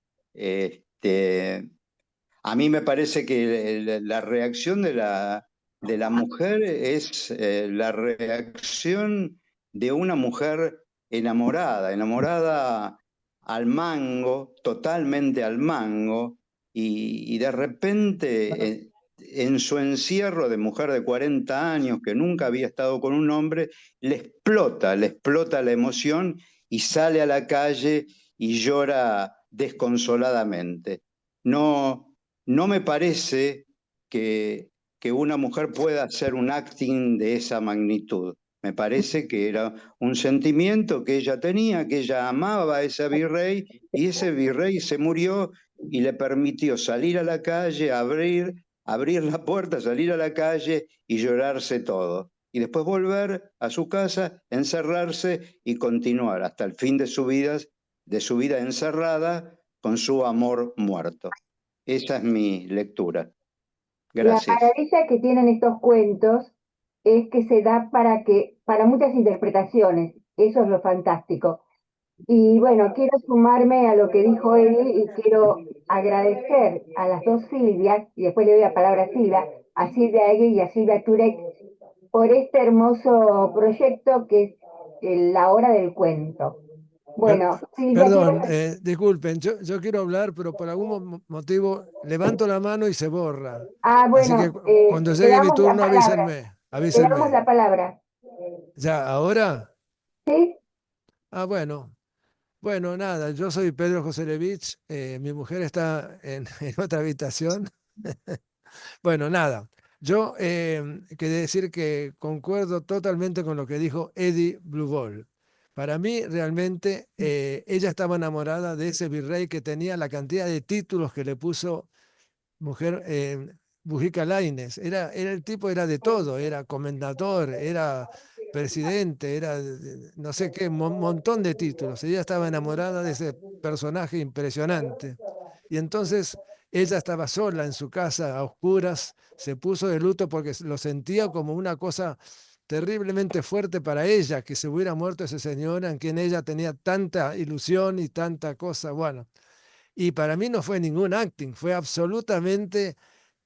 a mí me parece que la reacción de la mujer es la reacción de una mujer enamorada, enamorada al mango, totalmente al mango, y de repente en su encierro de mujer de 40 años que nunca había estado con un hombre, le explota la emoción y sale a la calle y llora desconsoladamente. No, no me parece que una mujer pueda hacer un acting de esa magnitud. Me parece que era un sentimiento que ella tenía, que ella amaba a ese virrey y ese virrey se murió y le permitió salir a la calle, abrir la puerta, salir a la calle y llorarse todo. Y después volver a su casa, encerrarse y continuar hasta el fin de su vida encerrada con su amor muerto. Esa es mi lectura. La Gracias. maravilla que tienen estos cuentos es que se da para muchas interpretaciones. Eso es lo fantástico. Y bueno, quiero sumarme a lo que dijo Eli y quiero agradecer a las dos Silvias, y después le doy la palabra a Silvia, a Silvia Egui y a Silvia Turek, por este hermoso proyecto que es La Hora del Cuento. Bueno, Silvia, Perdón, disculpen, yo quiero hablar, pero por algún motivo levanto la mano y se borra. Así que bueno, cuando te llegue mi damos la turno, palabra, te damos avísenme. la palabra. ¿Ya, ahora? ¿Sí? Ah, bueno. Bueno, nada, yo soy Pedro Joselevich, mi mujer está en otra habitación. Bueno, nada, yo quería decir que concuerdo totalmente con lo que dijo Eddie Blueball. Para mí, realmente, ella estaba enamorada de ese virrey que tenía la cantidad de títulos que le puso mujer Mujica Lainez. El tipo era de todo, era comendador, era presidente, era no sé qué, montón de títulos. Ella estaba enamorada de ese personaje impresionante. Y entonces ella estaba sola en su casa a oscuras, se puso de luto porque lo sentía como una cosa terriblemente fuerte para ella, que se hubiera muerto ese señor en quien ella tenía tanta ilusión y tanta cosa. Bueno, y para mí no fue ningún acting, fue absolutamente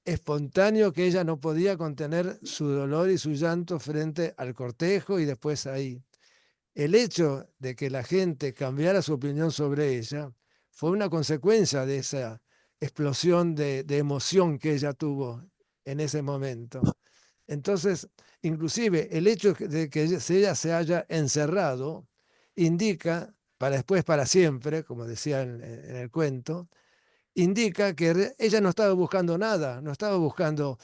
espontáneo que ella no podía contener su dolor y su llanto frente al cortejo y después ahí. El hecho de que la gente cambiara su opinión sobre ella fue una consecuencia de esa explosión de emoción que ella tuvo en ese momento. Entonces, inclusive el hecho de que ella se haya encerrado indica, para después para siempre, como decía en el cuento, indica que ella no estaba buscando nada, no estaba buscando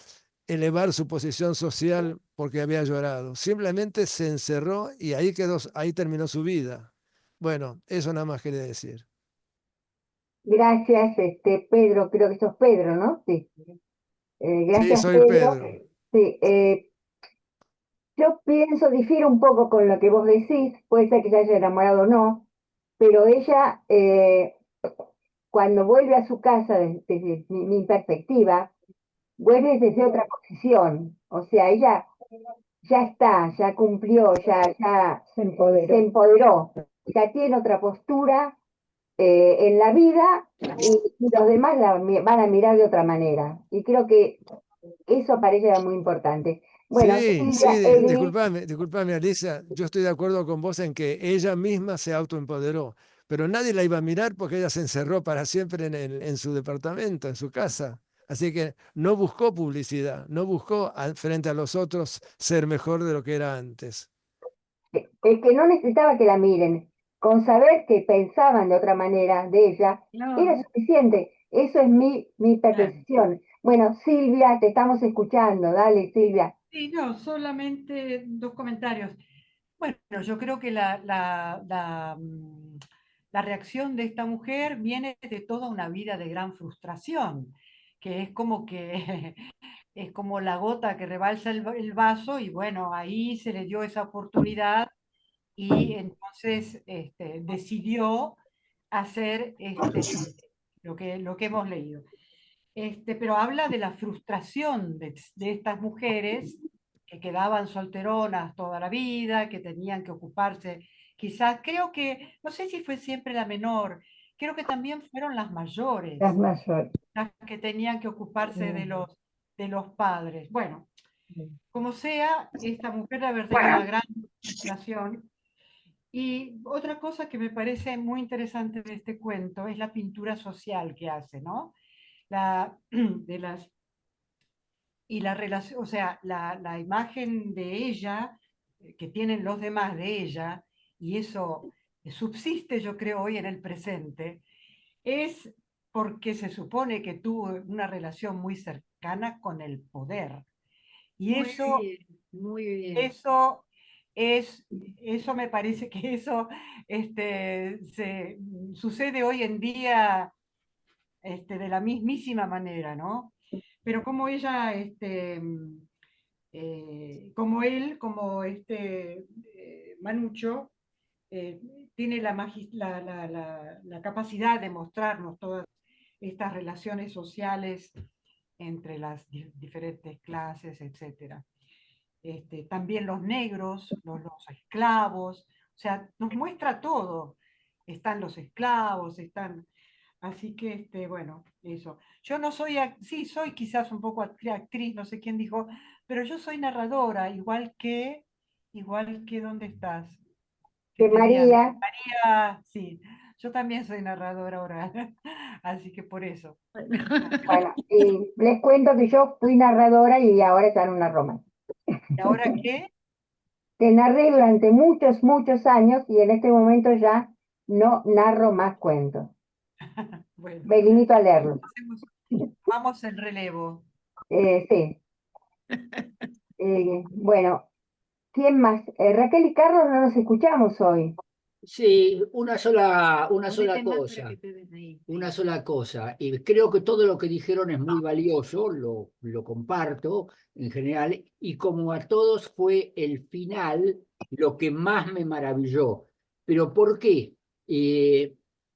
elevar su posición social porque había llorado. Simplemente se encerró y ahí quedó, ahí terminó su vida. Bueno, eso nada más quería decir. Gracias, Pedro, creo que sos Pedro, ¿no? Sí. Sí, Gracias, soy Pedro. Pedro. Sí, yo pienso, difiero un poco con lo que vos decís, puede ser que se haya enamorado o no, pero ella cuando vuelve a su casa, desde mi perspectiva, vuelve desde otra posición. O sea, ella ya está, ya cumplió, ya Se se empoderó. empoderó, ya tiene otra postura en la vida y los demás van a mirar de otra manera. Y creo que eso para ella era muy importante. Bueno, Sí, sí, Silvia, Eli, disculpame, Alicia, yo estoy de acuerdo con vos en que ella misma se autoempoderó, pero nadie la iba a mirar porque ella se encerró para siempre en su departamento, en su casa. Así que no buscó publicidad, no buscó frente a los otros ser mejor de lo que era antes. es que no necesitaba que la miren. Con saber que pensaban de otra manera de ella, era No, suficiente. Eso es mi percepción. Bueno, Silvia, te estamos escuchando. Dale, Silvia. sí, no, solamente dos comentarios. Bueno, yo creo que la reacción de esta mujer viene de toda una vida de gran frustración, que es como la gota que rebalsa el vaso y bueno, ahí se le dio esa oportunidad y entonces decidió hacer lo que hemos leído. Pero habla de la frustración de estas mujeres que quedaban solteronas toda la vida, que tenían que ocuparse, quizás, creo que, no sé si fue siempre la menor, creo que también fueron las mayores, Las mayores. las que tenían que ocuparse de los padres. Bueno, como sea, esta mujer debe haber tenido una gran frustración. Y otra cosa que me parece muy interesante de este cuento es la pintura social que hace, ¿no? De las y la relación, o sea, la imagen de ella, que tienen los demás de ella, y eso subsiste, yo creo, hoy en el presente, es porque se supone que tuvo una relación muy cercana con el poder. Y Muy bien, muy bien. eso me parece que eso sucede hoy en día de la mismísima manera, ¿no? Pero como ella, Manucho, eh, tiene la capacidad de mostrarnos todas estas relaciones sociales entre las diferentes clases, etc. También los negros, los esclavos, o sea, nos muestra todo. Están los esclavos, están... Así que, bueno, eso. Yo no soy, sí, soy quizás un poco actriz, no sé quién dijo, pero yo soy narradora, igual que ¿dónde estás? Que De tenías, María. María, sí, yo también soy narradora oral, así que por eso. Bueno, y les cuento que yo fui narradora y ahora está en una Roma. ¿Y ahora qué? Te narré durante muchos, muchos años y en este momento ya no narro más cuentos. Bueno, Me limito a leerlos. vamos en relevo. Sí. Bueno, ¿quién más? Raquel y Carlos no nos escuchamos hoy. Sí, una sola Ponete más para cosa, que te den ahí. una sola cosa. Y creo que todo lo que dijeron es muy valioso, lo comparto en general, y como a todos fue el final lo que más me maravilló. ¿Pero por qué?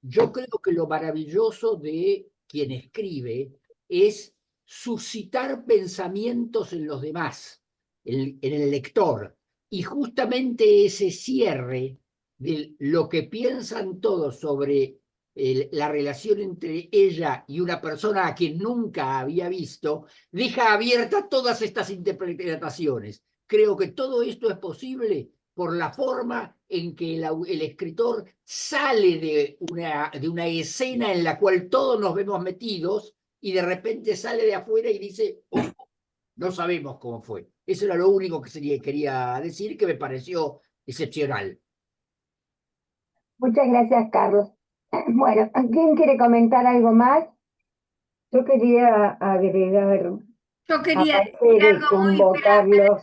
Yo creo que lo maravilloso de quien escribe es suscitar pensamientos en los demás, en el lector. Y justamente ese cierre de lo que piensan todos sobre la relación entre ella y una persona a quien nunca había visto, deja abiertas todas estas interpretaciones. Creo que todo esto es posible por la forma en que el escritor sale de una escena en la cual todos nos vemos metidos y de repente sale de afuera y dice, oh, no sabemos cómo fue. Eso era lo único que quería decir que me pareció excepcional. Muchas gracias, Carlos. Bueno, ¿quién quiere comentar algo más? Yo quería agregar, Yo quería aparte decir de algo muy, convocarlos,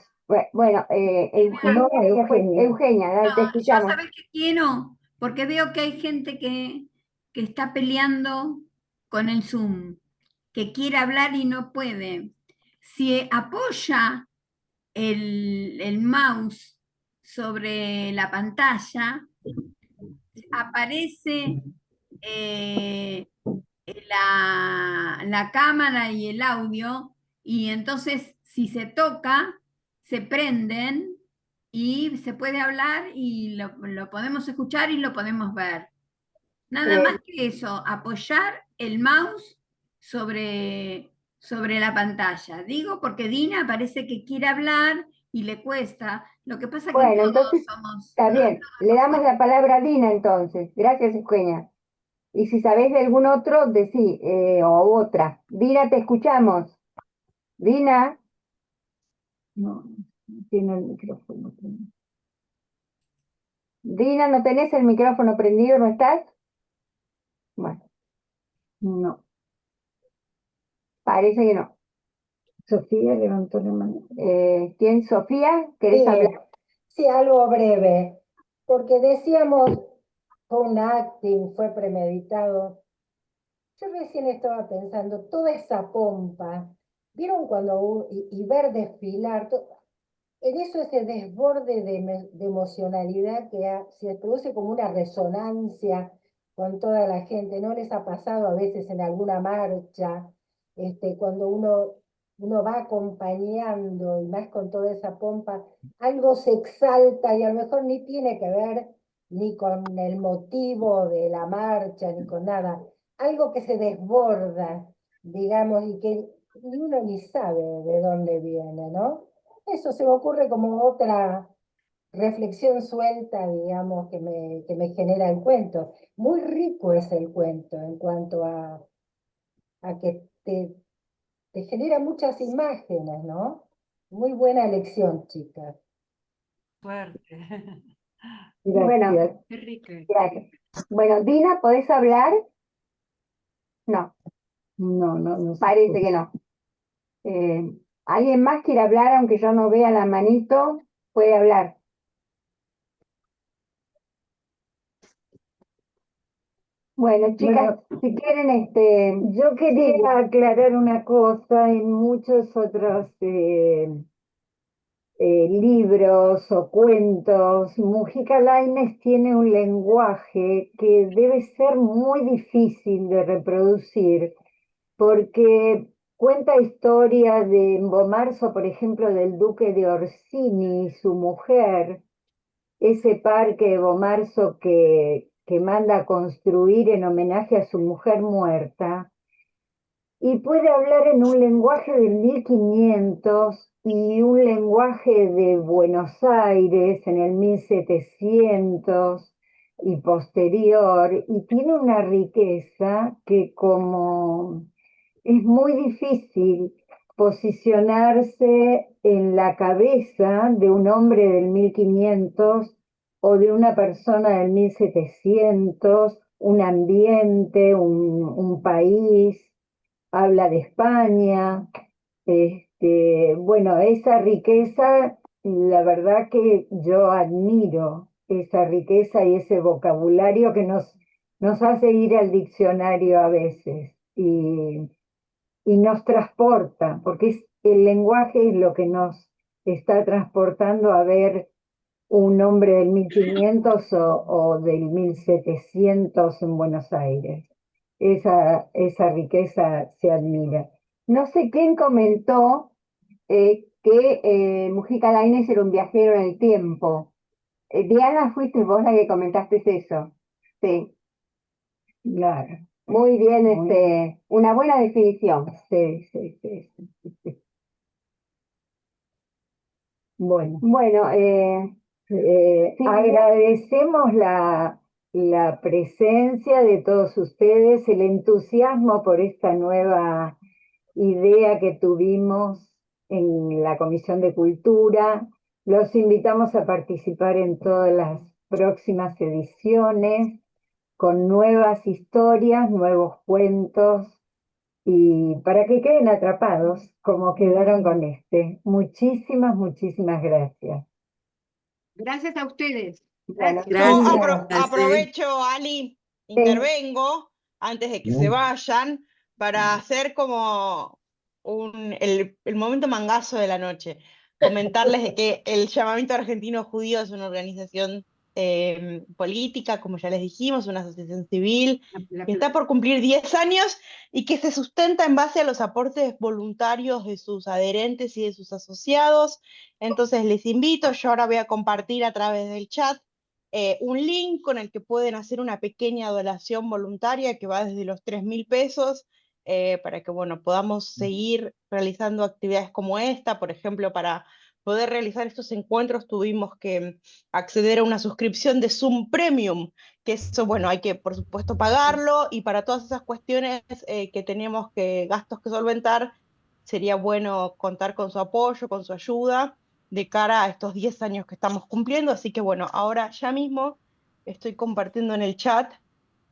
Bueno, no, Eugenia. Eugenia, te yo escuchamos. sabes que quiero, porque veo que hay gente que está peleando con el Zoom, que quiere hablar y no puede. Si apoya el mouse sobre la pantalla, aparece la cámara y el audio, y entonces si se toca, se prenden y se puede hablar y lo podemos escuchar y lo podemos ver. Nada más que eso, apoyar el mouse sobre la pantalla. Digo porque Dina parece que quiere hablar y le cuesta. Lo que pasa es que Bueno, todos entonces somos... está bien. Le damos la palabra a Dina entonces. Gracias, Eugenia. Y si sabés de algún otro, decí, o otra. Dina, te escuchamos. Dina, No, no tiene el micrófono. Dina, ¿no tenés el micrófono prendido? ¿No estás? Bueno, No. parece que no. Sofía levantó la mano. ¿Quién? ¿Sofía? ¿Querés hablar? Sí, algo breve, porque decíamos, fue un acting, fue premeditado. Yo recién estaba pensando, toda esa pompa, ¿vieron cuando, y ver desfilar, en eso ese desborde de emocionalidad se produce como una resonancia con toda la gente? ¿No les ha pasado a veces en alguna marcha, cuando uno va acompañando y más con toda esa pompa, algo se exalta y a lo mejor ni tiene que ver ni con el motivo de la marcha, ni con nada, algo que se desborda, digamos, y que ni uno ni sabe de dónde viene, ¿no? Eso se me ocurre como otra reflexión suelta, digamos, que me genera el cuento. Muy rico es el cuento en cuanto a que te genera muchas imágenes, ¿no? Muy buena elección, chicas. Fuerte. Bueno, Gracias. Qué rico. gracias. Bueno, Dina, ¿podés hablar? No, No, no, no se parece que escucha. no. ¿Alguien más quiere hablar, aunque yo no vea la manito? Puede hablar. Bueno, chicas, Bueno, si quieren, yo quería sí, aclarar una cosa. En muchos otros libros o cuentos, Mujica Lainez tiene un lenguaje que debe ser muy difícil de reproducir, porque cuenta historias de Bomarzo, por ejemplo, del duque de Orsini y su mujer, ese parque de Bomarzo que manda a construir en homenaje a su mujer muerta, y puede hablar en un lenguaje del 1500 y un lenguaje de Buenos Aires en el 1700 y posterior, y tiene una riqueza que, como es muy difícil posicionarse en la cabeza de un hombre del 1500 o de una persona del 1700, un ambiente, un país. Habla de España. Bueno, esa riqueza, la verdad que yo admiro esa riqueza y ese vocabulario que nos hace ir al diccionario a veces y nos transporta, porque el lenguaje es lo que nos está transportando a ver un hombre del 1500 o del 1700 en Buenos Aires. Esa riqueza se admira. No sé quién comentó que Mujica Lainez era un viajero en el tiempo. Diana, fuiste vos la que comentaste eso. Sí, Claro. muy bien, una buena definición. Sí, sí, sí, sí. Bueno, Bueno, sí, agradecemos la presencia de todos ustedes, el entusiasmo por esta nueva idea que tuvimos en la Comisión de Cultura. Los invitamos a participar en todas las próximas ediciones con nuevas historias, nuevos cuentos, y para que queden atrapados como quedaron con este. Muchísimas, muchísimas gracias. Gracias a ustedes. bueno, Yo Gracias. aprovecho, Ali, intervengo antes de que se vayan para hacer como el momento mangazo de la noche. Comentarles de que el Llamamiento Argentino Judío es una organización política, como ya les dijimos, una asociación civil que está por cumplir 10 años y que se sustenta en base a los aportes voluntarios de sus adherentes y de sus asociados. Entonces les invito, yo ahora voy a compartir a través del chat un link con el que pueden hacer una pequeña donación voluntaria que va desde los 3.000 pesos para que, bueno, podamos seguir realizando actividades como esta. Por ejemplo, para poder realizar estos encuentros tuvimos que acceder a una suscripción de Zoom Premium, que eso, bueno, hay que, por supuesto, pagarlo, y para todas esas cuestiones que tenemos gastos que solventar, sería bueno contar con su apoyo, con su ayuda, de cara a estos 10 años que estamos cumpliendo. Así que, bueno, ahora ya mismo estoy compartiendo en el chat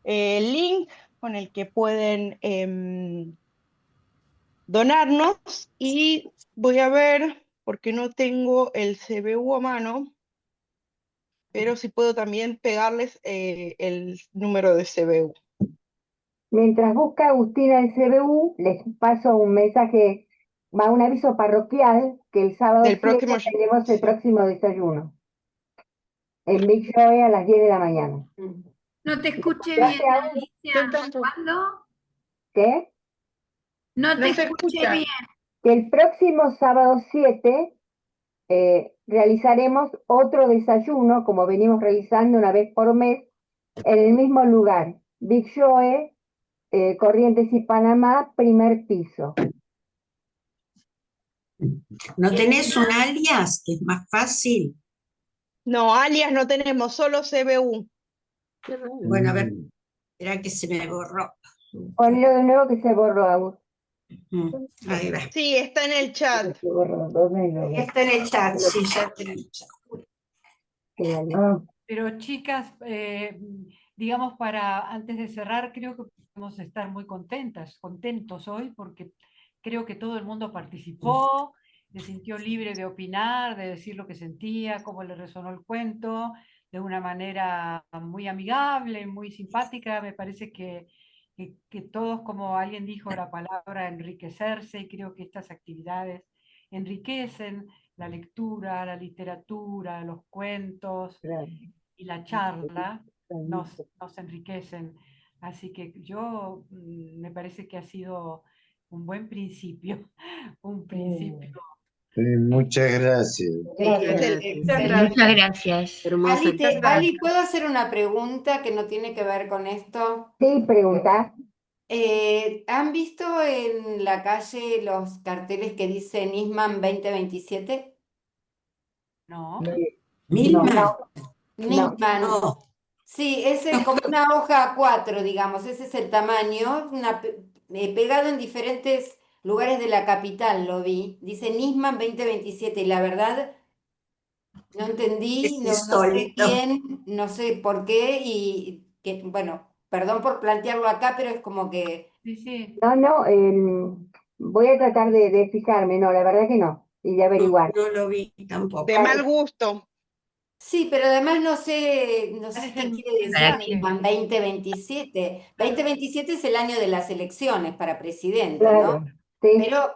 el link con el que pueden donarnos, y voy a ver, porque no tengo el CBU a mano, pero sí puedo también pegarles el número de CBU. Mientras busca Agustina el CBU, les paso un mensaje, un aviso parroquial, que el sábado Del 7 próximo, tenemos el próximo desayuno en Big Joy a las 10 de la mañana. No te escuché Gracias, bien, Agus. Alicia. ¿Cuándo? ¿Qué? No te No se escuché escucha. bien. Que el próximo sábado 7 realizaremos otro desayuno, como venimos realizando una vez por mes, en el mismo lugar, Big Joe, Corrientes y Panamá, primer piso. ¿No tenés un alias, que es más fácil? No, alias no tenemos, solo CBU. Bueno, a ver, espera que se me borró. Ponelo de nuevo que se borró, Agus. Ahí va. Sí, está en el chat. Se borró, ¿dónde Está en el chat, sí, ya está en el chat. Pero chicas, digamos, antes de cerrar, creo que podemos estar muy contentos hoy, porque creo que todo el mundo participó, se sintió libre de opinar, de decir lo que sentía, cómo le resonó el cuento, de una manera muy amigable, muy simpática. Me parece que todos, como alguien dijo la palabra enriquecerse, y creo que estas actividades enriquecen la lectura, la literatura, los cuentos y la charla nos enriquecen. Así que yo me parece que ha sido un buen principio, un principio. Sí, muchas gracias. Muchas gracias. Hermosa. Ali, ¿puedo hacer una pregunta que no tiene que ver con esto? Sí, pregunta. ¿Han visto en la calle los carteles que dicen Nisman 2027? No. Nisman. Nisman. No. Sí, es como una hoja A4, digamos, ese es el tamaño, pegado en diferentes lugares de la capital, lo vi. Dice Nisman 2027 y la verdad no entendí, no sé quién, no sé por qué, y que, bueno, perdón por plantearlo acá, pero es como que... Sí, sí. No, voy a tratar de fijarme, no, la verdad que no, y de averiguar. No lo vi tampoco. De mal gusto. Sí, pero además no sé qué quiere decir ¿Para qué? Nisman 2027. 2027 es el año de las elecciones para presidente, Claro, ¿no? sí. Pero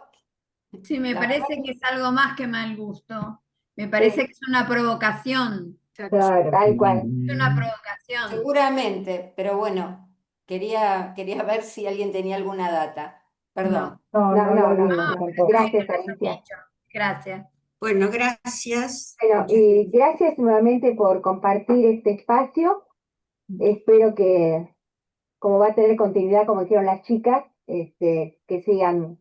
Sí, me la parece verdad que es algo más que mal gusto. Me parece que es una provocación. Claro, tal cual. Es una provocación. seguramente, pero bueno, quería ver si alguien tenía alguna data. Perdón. No, vimos No, tampoco. gracias, pero eso Alicia. dicho. Gracias. Bueno, gracias. Bueno, y gracias nuevamente por compartir este espacio. Espero que, como va a tener continuidad, como dijeron las chicas, que sigan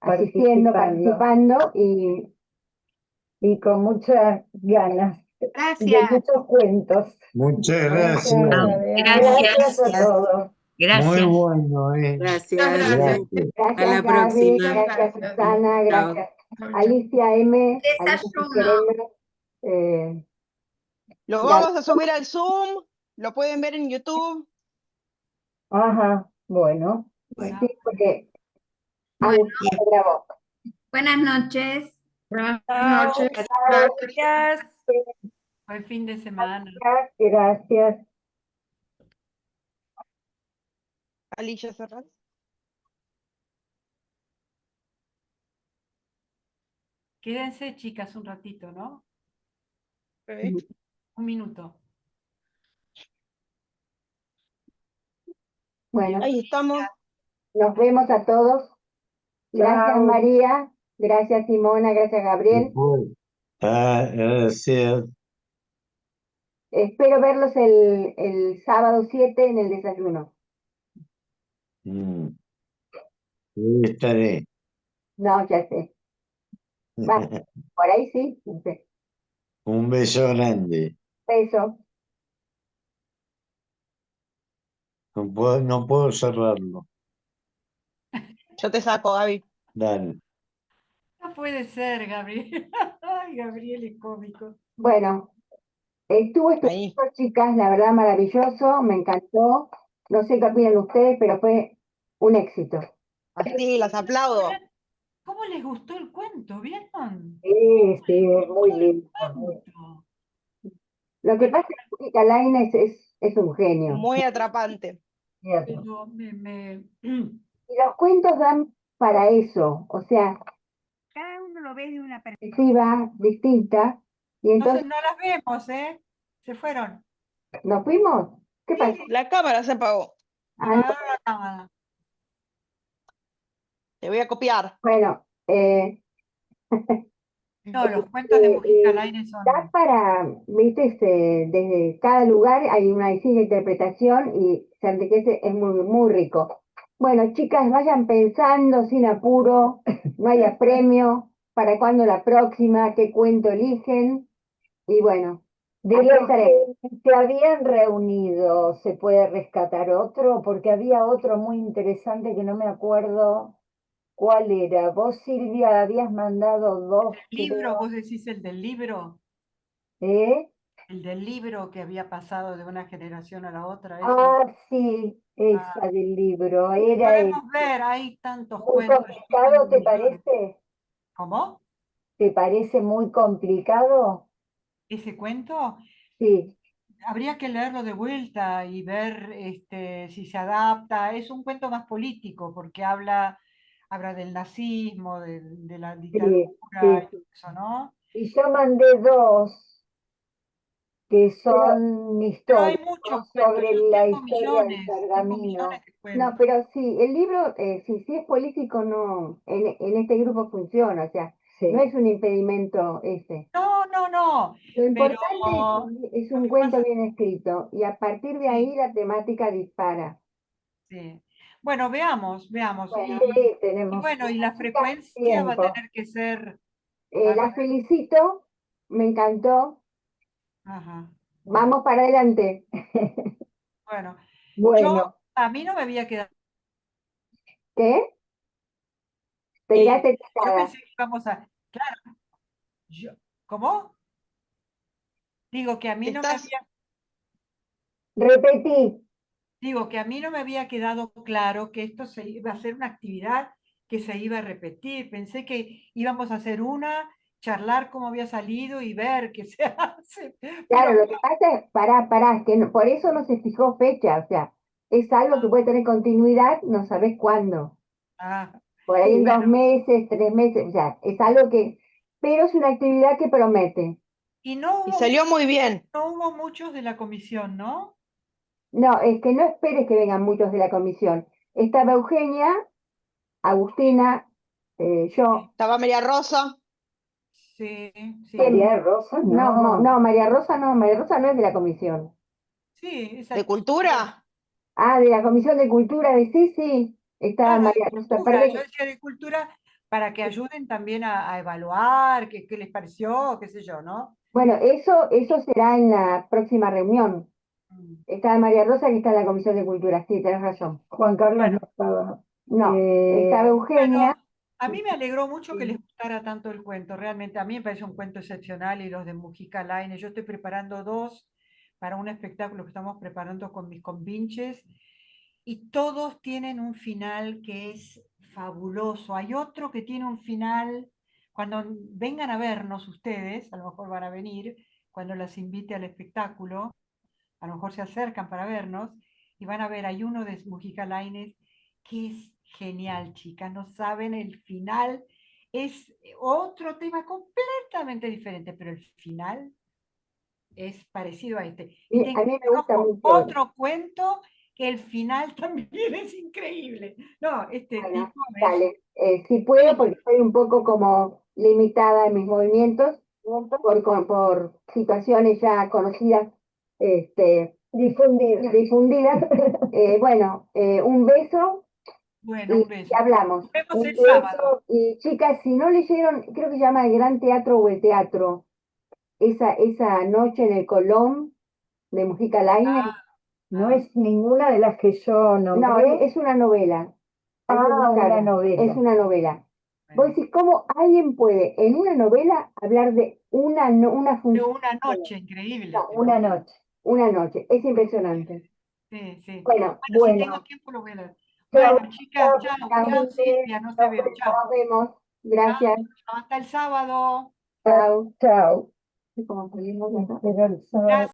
asistiendo, participando Y con muchas ganas de Gracias. muchos cuentos. Muchas gracias. Gracias a todos. Muy Gracias. bueno, Gracias. Gracias. A la Gracias, Gaby, próxima. gracias, Susana, Chao. gracias, Alicia M, Alicia Desayuno. Fitzgerald, Lo Gaby. vamos a subir al Zoom, lo pueden ver en YouTube. Ajá, bueno. Sí, porque Bueno, Agustín lo grabó. buenas noches. Buenas noches. Gracias. Buen fin de semana. Gracias. Alicia Serrat. Quédense, chicas, un ratito, ¿no? Ok. Un minuto. Bueno, Ahí estamos. nos vemos a todos. Gracias Chao. María, gracias Simona, gracias Gabriel. Gracias. Espero verlos el sábado 7 en el desayuno. Ahí estaré. No, ya sé. Va, por ahí sí, no sé. Un beso grande. Beso. No puedo cerrarlo. Yo te saco, Gaby. Dale. No puede ser, Gabriel. Ay, Gabriel es cómico. Bueno, estuvo Ahí. estupendo, chicas, la verdad maravilloso, me encantó. No sé qué opinan ustedes, pero fue un éxito. Así, las aplaudo. ¿Cómo les gustó el cuento? ¿Vieron? Sí, sí, es muy El lindo. cuento. Lo que pasa es que Mónica Lainez es un genio. Muy atrapante. Pero Y los cuentos dan para eso, o sea, Cada uno lo ve de una perspectiva. perspectiva distinta. Y entonces entonces, no las vemos, ¿eh? Se fueron. ¿nos fuimos? ¿Qué pasó? La cámara se apagó. Ah, no. Apagaron la cámara. Te voy a copiar. Bueno, No, los cuentos de Mujica Lainez da son... para, viste, desde cada lugar hay una distinta interpretación y se enriquece, es muy, muy rico. Bueno, chicas, vayan pensando sin apuro, no haya premio, para cuándo la próxima, qué cuento eligen, y bueno, De aquí los estaré. que se habían reunido, ¿se puede rescatar otro? Porque había otro muy interesante que no me acuerdo cuál era. Vos, Silvia, habías mandado dos, ¿El libro? creo. ¿Vos decís el del libro? ¿Eh? El del libro que había pasado de una generación a la otra. Ese. Ah, sí, esa del libro. Era Podemos ver, hay tantos muy cuentos. complicado, ¿te millones. parece? ¿Cómo? ¿Te parece muy complicado? ¿Ese cuento? Sí. Habría que leerlo de vuelta y ver si se adapta. Es un cuento más político porque habla del nazismo, de la Sí, dictadura sí. y eso, ¿no? Y yo mandé dos que son Pero hay muchos históricos cuentos. sobre Yo la tengo historia del millones de pergamino. No, cuentos. pero sí, el libro, si es político, no, en este grupo funciona, o sea, Sí. no es un impedimento ese. No, no, no. Lo Pero importante es lo un que cuento pasa, bien escrito y a partir de ahí la temática dispara. sí. Bueno, veamos. Bueno, Sí, Y tenemos bueno, y la frecuencia va a tiempo. tener que ser. la felicito, me encantó, Ajá. vamos para adelante. Bueno, Bueno, a mí no me había quedado. ¿Qué? Te quedaste Yo picada. pensé que íbamos a. Claro, ¿cómo? Digo que a mí no me Estás. había. Repetí. Digo que a mí no me había quedado claro que esto se iba a ser una actividad que se iba a repetir. Pensé que íbamos a hacer una, charlar cómo había salido y ver qué se hace. Claro, Pero lo que pasa es, pará, que por eso no se fijó fecha, o sea, es algo que puede tener continuidad, no sabes cuándo. Por ahí en sí. 2 meses, 3 meses, o sea, es algo que, pero es una actividad que promete. y no Y hubo, salió muy bien. no hubo muchos de la comisión, ¿no? No, es que no esperes que vengan muchos de la comisión. Estaba Eugenia, Agustina, yo. Estaba María Rosa. Sí, sí. María Rosa, No, María Rosa no es de la comisión. Sí, esa, ¿De cultura? Ah, de la comisión de cultura de sí, estaba claro, de María Rosa. cultura. Yo decía de cultura para que ayuden también a evaluar qué les pareció, qué sé yo, ¿no? Bueno, eso será en la próxima reunión. Está María Rosa que está en la comisión de cultura, sí, tenés razón. Juan Carlos no estaba. No, estaba Eugenia. A mí me alegró mucho que les gustara tanto el cuento, realmente a mí me parece un cuento excepcional y los de Mujica Lainez. Yo estoy preparando dos para un espectáculo que estamos preparando con mis compinches y todos tienen un final que es fabuloso. Hay otro que tiene un final, cuando vengan a vernos ustedes, a lo mejor van a venir, cuando las invite al espectáculo, a lo mejor se acercan para vernos y van a ver, hay uno de Mujica Lainez que es genial, chicas, no saben, el final es otro tema completamente diferente, pero el final es parecido a este. Y A mí me gusta conozco mucho. otro cuento que el final también es increíble. No, este Bueno, tipo es... dale. Si puedo, porque estoy un poco como limitada en mis movimientos por situaciones ya conocidas, difundidas. Bueno, un beso Bueno, y un beso. hablamos. Nos vemos Un el beso. sábado. Y chicas, si no leyeron, creo que se llama El Gran Teatro o El Teatro, esa noche en el Colón de Mujica Lainez. No es ninguna de las que yo No, nombré. es una novela. Hay que Una buscarla. novela. Es una novela. Vos decís, ¿cómo alguien puede en una novela hablar de una De función? una noche, increíble. No, una noche. Una noche. Es impresionante. Sí, sí. Bueno, Si tengo tiempo lo voy a leer. Chao, Bueno, chicas, chao, chao, chao, Silvia, no te veo, chao. nos vemos. Gracias. Chao, hasta el sábado. Chao. Chao. Como salimos de acá. Pero el sábado- Gracias.